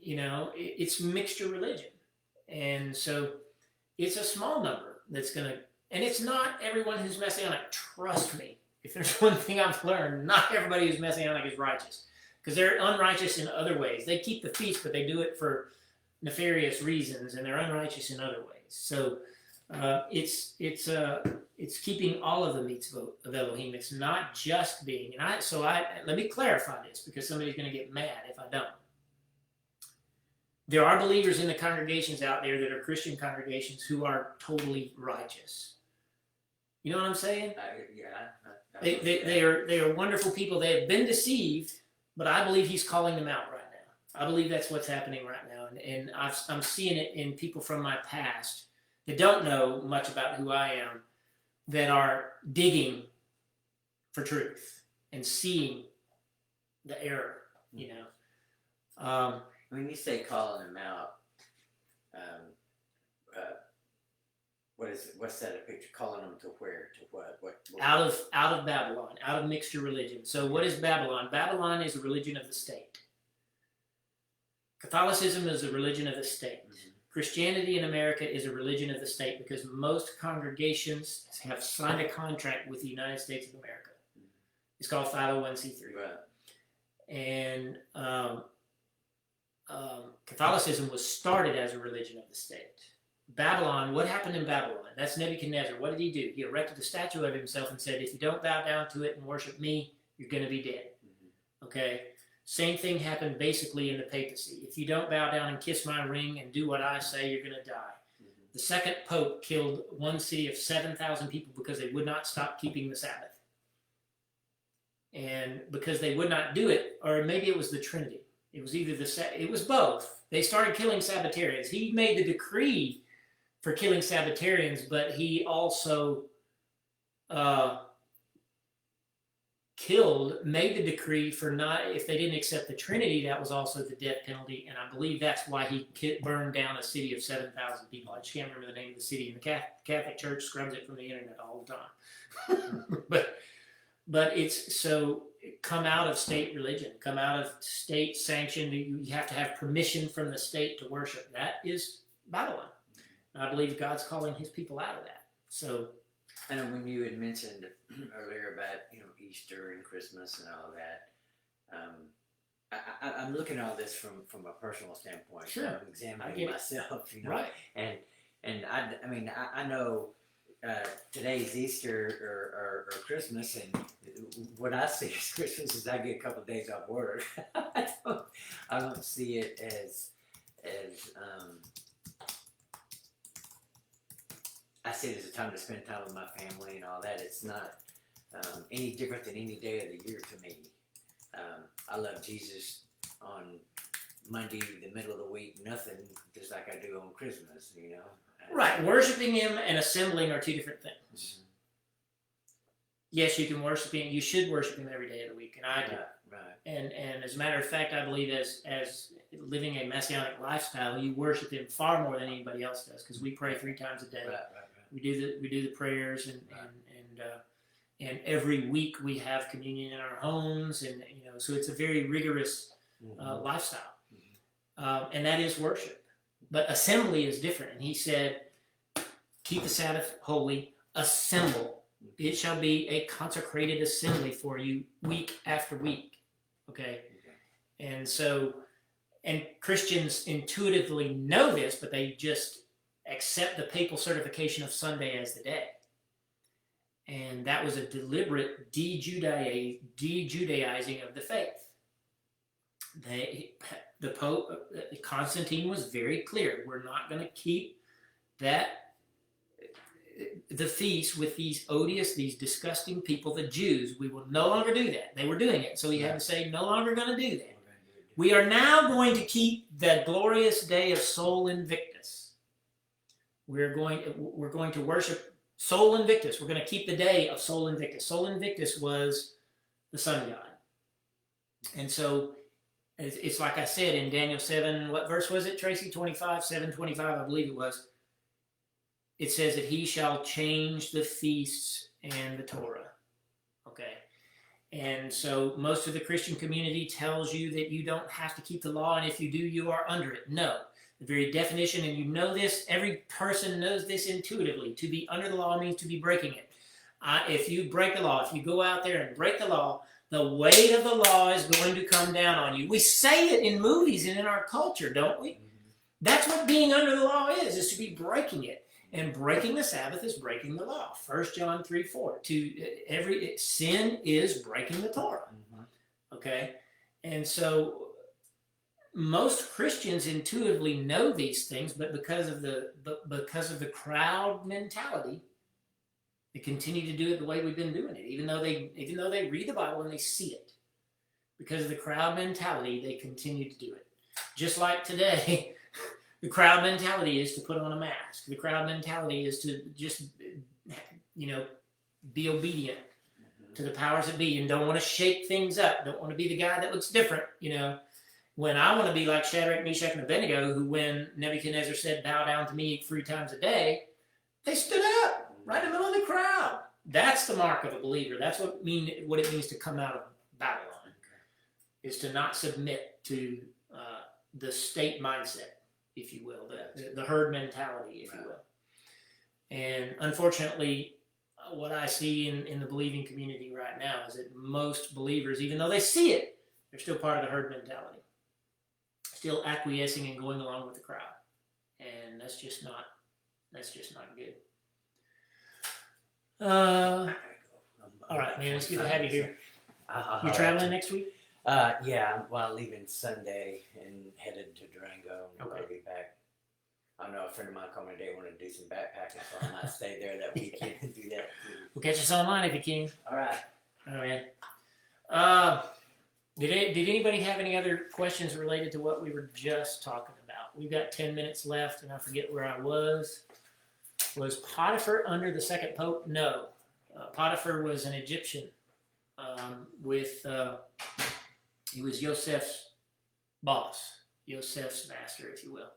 it's mixture religion. And so it's a small number that's going to, and it's not everyone who's Messianic. Trust me. If there's one thing I've learned, not everybody who's Messianic is righteous. Because they're unrighteous in other ways. They keep the feast, but they do it for nefarious reasons, and they're unrighteous in other ways. So it's keeping all of the mitzvot of Elohim. It's not just being. Let me clarify this, because somebody's going to get mad if I don't. There are believers in the congregations out there that are Christian congregations who are totally righteous. You know what I'm saying? They are wonderful people. They have been deceived, but I believe he's calling them out right now. I believe that's what's happening right now. And I'm seeing it in people from my past that don't know much about who I am, that are digging for truth and seeing the error, When you say calling them out, what's that a picture? Calling them to where? To what? What? Out of Babylon, out of mixture religion. So what is Babylon? Babylon is a religion of the state. Catholicism is a religion of the state. Mm-hmm. Christianity in America is a religion of the state, because most congregations have signed a contract with the United States of America. Mm-hmm. It's called 501c3. Right. And Catholicism was started as a religion of the state. Babylon, what happened in Babylon? That's Nebuchadnezzar. What did he do? He erected a statue of himself and said, if you don't bow down to it and worship me, you're going to be dead. Mm-hmm. Okay? Same thing happened basically in the papacy. If you don't bow down and kiss my ring and do what I say, you're going to die. Mm-hmm. The second pope killed one city of 7,000 people because they would not stop keeping the Sabbath. And because they would not do it, or maybe it was the Trinity. It was it was both. They started killing Sabbatarians. He made the decree for killing Sabbatarians, but he also made the decree for not, if they didn't accept the Trinity, that was also the death penalty. And I believe that's why he burned down a city of 7,000 people. I just can't remember the name of the city. And the Catholic Church scrubs it from the internet all the time. But it's so, come out of state religion, come out of state sanctioned. You have to have permission from the state to worship. That is Babylon. And I believe God's calling his people out of that. So, I know when you had mentioned earlier about Easter and Christmas and all that, I'm looking at all this from a personal standpoint. Sure. I'm examining myself, Right. And I mean, I know today's Easter or Christmas, and what I see as Christmas is I get a couple of days off work. I don't see it as I see it as a time to spend time with my family and all that. It's not any different than any day of the year to me. I love Jesus on Monday, the middle of the week, nothing, just like I do on Christmas, Right. Worshiping Him and assembling are two different things. Mm-hmm. Yes, you can worship Him. You should worship Him every day of the week, and I do. Right. And as a matter of fact, I believe as living a Messianic lifestyle, you worship Him far more than anybody else does, because we pray 3 times a day. Right. We do the prayers, and every week we have communion in our homes, and so it's a very rigorous lifestyle, and that is worship. But assembly is different, and He said, "Keep the Sabbath holy, assemble. It shall be a consecrated assembly for you week after week." Okay, and so, and Christians intuitively know this, but they just accept the papal certification of Sunday as the day. And that was a deliberate de-Judaizing of the faith. The Pope, Constantine, was very clear. We're not going to keep the feast with these odious, these disgusting people, the Jews. We will no longer do that. They were doing it. So he had to say, no longer going to do that. We are now going to keep the glorious day of Sol Invictus. We're going to worship Sol Invictus. We're going to keep the day of Sol Invictus. Sol Invictus was the sun god. And so it's like I said in Daniel 7, what verse was it, Tracy? 7:25, I believe it was. It says that He shall change the feasts and the Torah. Okay. And so most of the Christian community tells you that you don't have to keep the law, and if you do, you are under it. No. The very definition, and you know this, every person knows this intuitively. To be under the law means to be breaking it. If you break the law, if you go out there and break the law, the weight of the law is going to come down on you. We say it in movies and in our culture, don't we? That's what being under the law is to be breaking it. And breaking the Sabbath is breaking the law. 1 John 3:4. Sin is breaking the Torah. Okay? And so most Christians intuitively know these things, but because of the crowd mentality, they continue to do it the way we've been doing it, even though they read the Bible and they see it. Because of the crowd mentality, they continue to do it. Just like today, the crowd mentality is to put on a mask. The crowd mentality is to just, be obedient to the powers that be and don't want to shake things up. Don't want to be the guy that looks different, When I want to be like Shadrach, Meshach, and Abednego, who when Nebuchadnezzar said, "Bow down to me 3 times a day," they stood up right in the middle of the crowd. That's the mark of a believer. That's what it means to come out of Babylon, is to not submit to the state mindset, if you will, the herd mentality, if you will. And unfortunately, what I see in the believing community right now is that most believers, even though they see it, they're still part of the herd mentality, still acquiescing and going along with the crowd, and that's just not good. All right, man. It's good to have you here. You traveling next week? Yeah. Well, leaving Sunday and headed to Durango. And I'll be back. I know a friend of mine called me today, wanted to do some backpacking, so I might stay there that weekend and do that too. We'll catch us online if you can. All right. All right. Did anybody have any other questions related to what we were just talking about? We've got 10 minutes left, and I forget where I was. Was Potiphar under the second pope? No. Potiphar was an Egyptian. He was Joseph's boss, Joseph's master, if you will.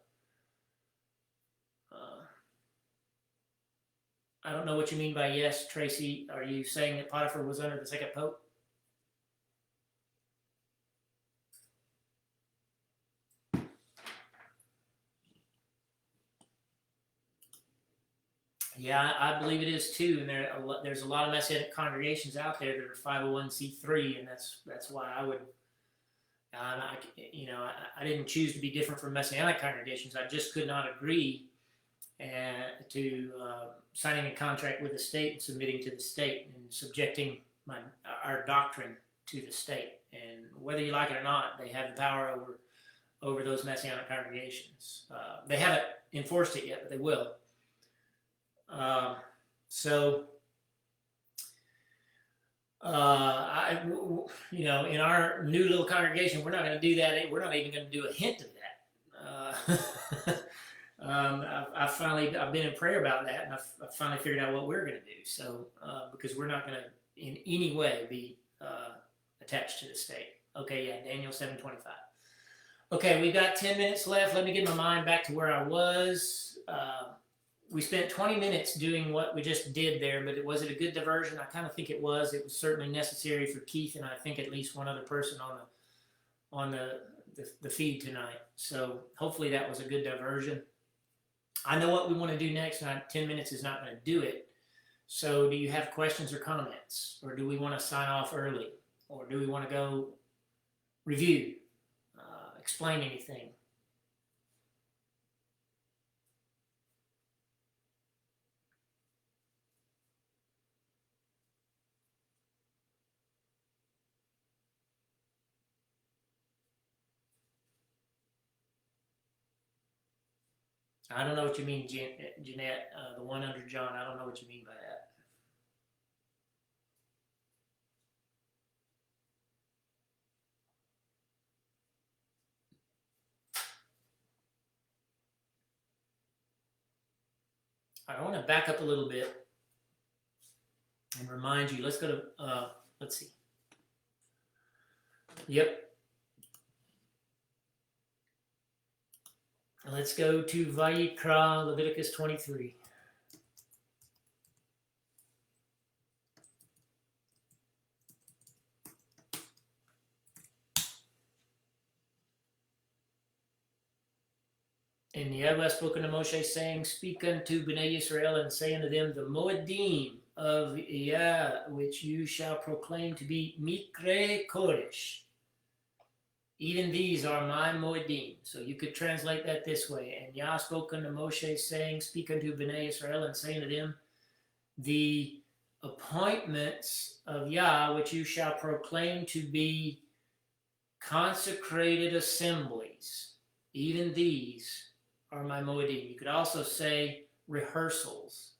I don't know what you mean by yes, Tracy. Are you saying that Potiphar was under the second pope? Yeah, I believe it is too. And there's a lot of Messianic congregations out there that are 501c3, and that's why I would I didn't choose to be different from Messianic congregations. I just could not agree to signing a contract with the state and submitting to the state and subjecting our doctrine to the state. And whether you like it or not, they have the power over those Messianic congregations. They haven't enforced it yet, but they will. In our new little congregation, we're not going to do that. We're not even going to do a hint of that. I've been in prayer about that, and I've finally figured out what we're going to do. So, because we're not going to in any way be attached to the state. Okay, yeah, Daniel 7:25. Okay, we've got 10 minutes left. Let me get my mind back to where I was. We spent 20 minutes doing what we just did there, but was it a good diversion? I kind of think it was. It was certainly necessary for Keith and I think at least one other person on the feed tonight. So hopefully that was a good diversion. I know what we want to do next, and 10 minutes is not going to do it. So do you have questions or comments? Or do we want to sign off early? Or do we want to go review, explain anything? I don't know what you mean, Jeanette, the one under John. I don't know what you mean by that. I want to back up a little bit and remind you. Let's go to, let's see. Yep. Let's go to Vayikra, Leviticus 23. And Yahweh spoke unto Moshe, saying, Speak unto Bnei Israel, and say unto them, The Moedim of Yah, which you shall proclaim to be Mikre Kodesh. Even these are my Moedim. So you could translate that this way. And Yah spoke unto Moshe, saying, Speak unto Bnei Israel, and say unto them, The appointments of Yah, which you shall proclaim to be consecrated assemblies, even these are my Moedim. You could also say rehearsals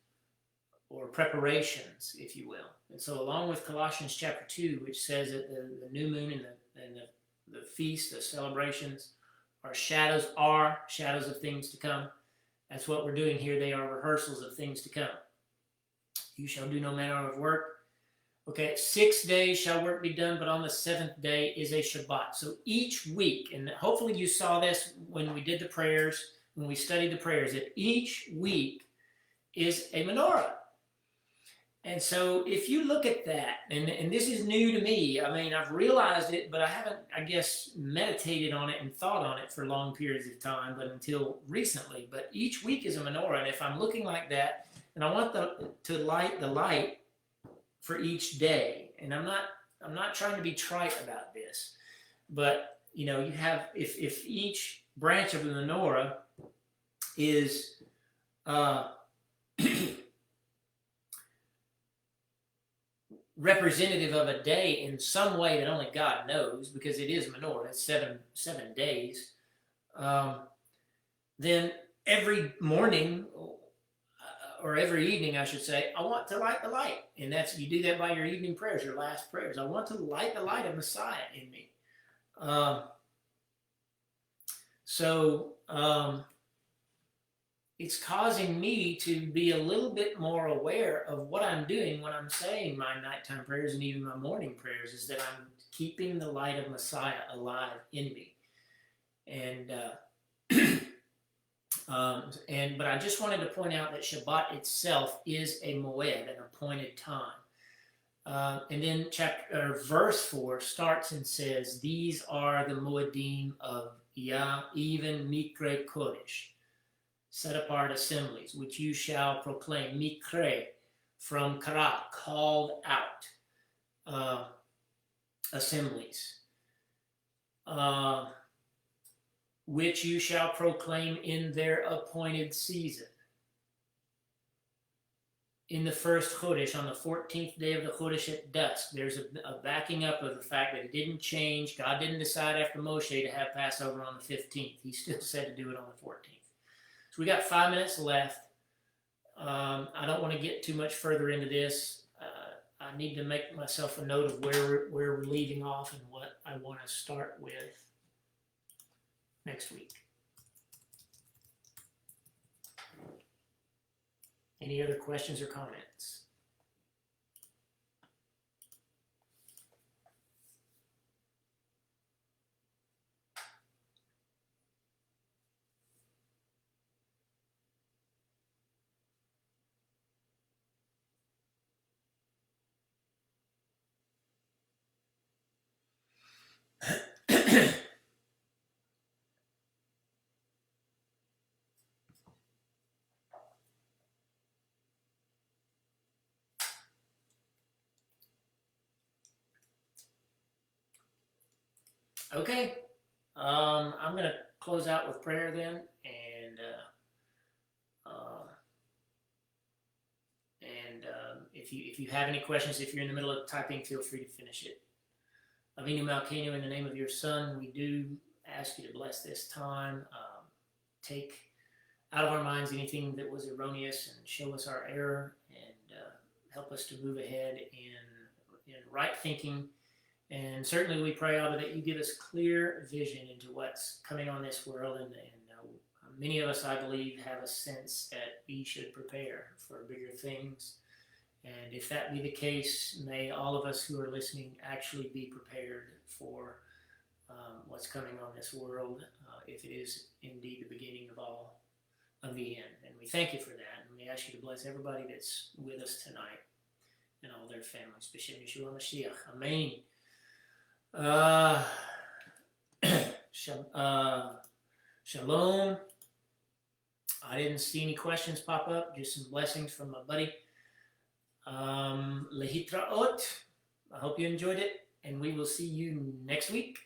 or preparations, if you will. And so along with Colossians chapter 2, which says that the new moon and the feast, the celebrations are shadows of things to come. That's what we're doing here. They are rehearsals of things to come. You shall do no manner of work. Okay, 6 days shall work be done, but on the 7th day is a Shabbat. So each week, and hopefully you saw this when we did the prayers, when we studied the prayers, that each week is a menorah. And so if you look at that, and this is new to me, I mean, I've realized it, but I haven't, I guess, meditated on it and thought on it for long periods of time, but until recently. But each week is a menorah, and if I'm looking like that, and I want to light the light for each day, and I'm not trying to be trite about this, but you know, you have, if each branch of the menorah is representative of a day in some way that only God knows, because it is menorah, it's seven days, then every morning, or every evening, I should say, I want to light the light. And that's, you do that by your evening prayers, your last prayers. I want to light the light of Messiah in me. It's causing me to be a little bit more aware of what I'm doing when I'm saying my nighttime prayers and even my morning prayers, is that I'm keeping the light of Messiah alive in me. But I just wanted to point out that Shabbat itself is a moed, an appointed time. And then verse 4 starts and says, These are the moedim of Yah, even Mikre Kodesh, set apart assemblies, which you shall proclaim. Mikre, from kara, called out, assemblies. which you shall proclaim in their appointed season. In the first Chodesh, on the 14th day of the Chodesh at dusk, there's a backing up of the fact that it didn't change. God didn't decide after Moshe to have Passover on the 15th. He still said to do it on the 14th. So we got 5 minutes left. I don't want to get too much further into this. I need to make myself a note of where we're leaving off and what I want to start with next week. Any other questions or comments? Okay, I'm going to close out with prayer then, and if you have any questions, if you're in the middle of typing, feel free to finish it. Avinu Malkeinu, in the name of your Son, we do ask you to bless this time. Take out of our minds anything that was erroneous and show us our error, and help us to move ahead in right thinking. And certainly we pray, Abba, that you give us clear vision into what's coming on this world. And many of us, I believe, have a sense that we should prepare for bigger things. And if that be the case, may all of us who are listening actually be prepared for what's coming on this world, if it is indeed the beginning of the end. And we thank you for that. And we ask you to bless everybody that's with us tonight and all their families. B'Shem Yeshua Mashiach. Amen. Shalom. I didn't see any questions pop up, just some blessings from my buddy. Lehitraot. I hope you enjoyed it, and we will see you next week.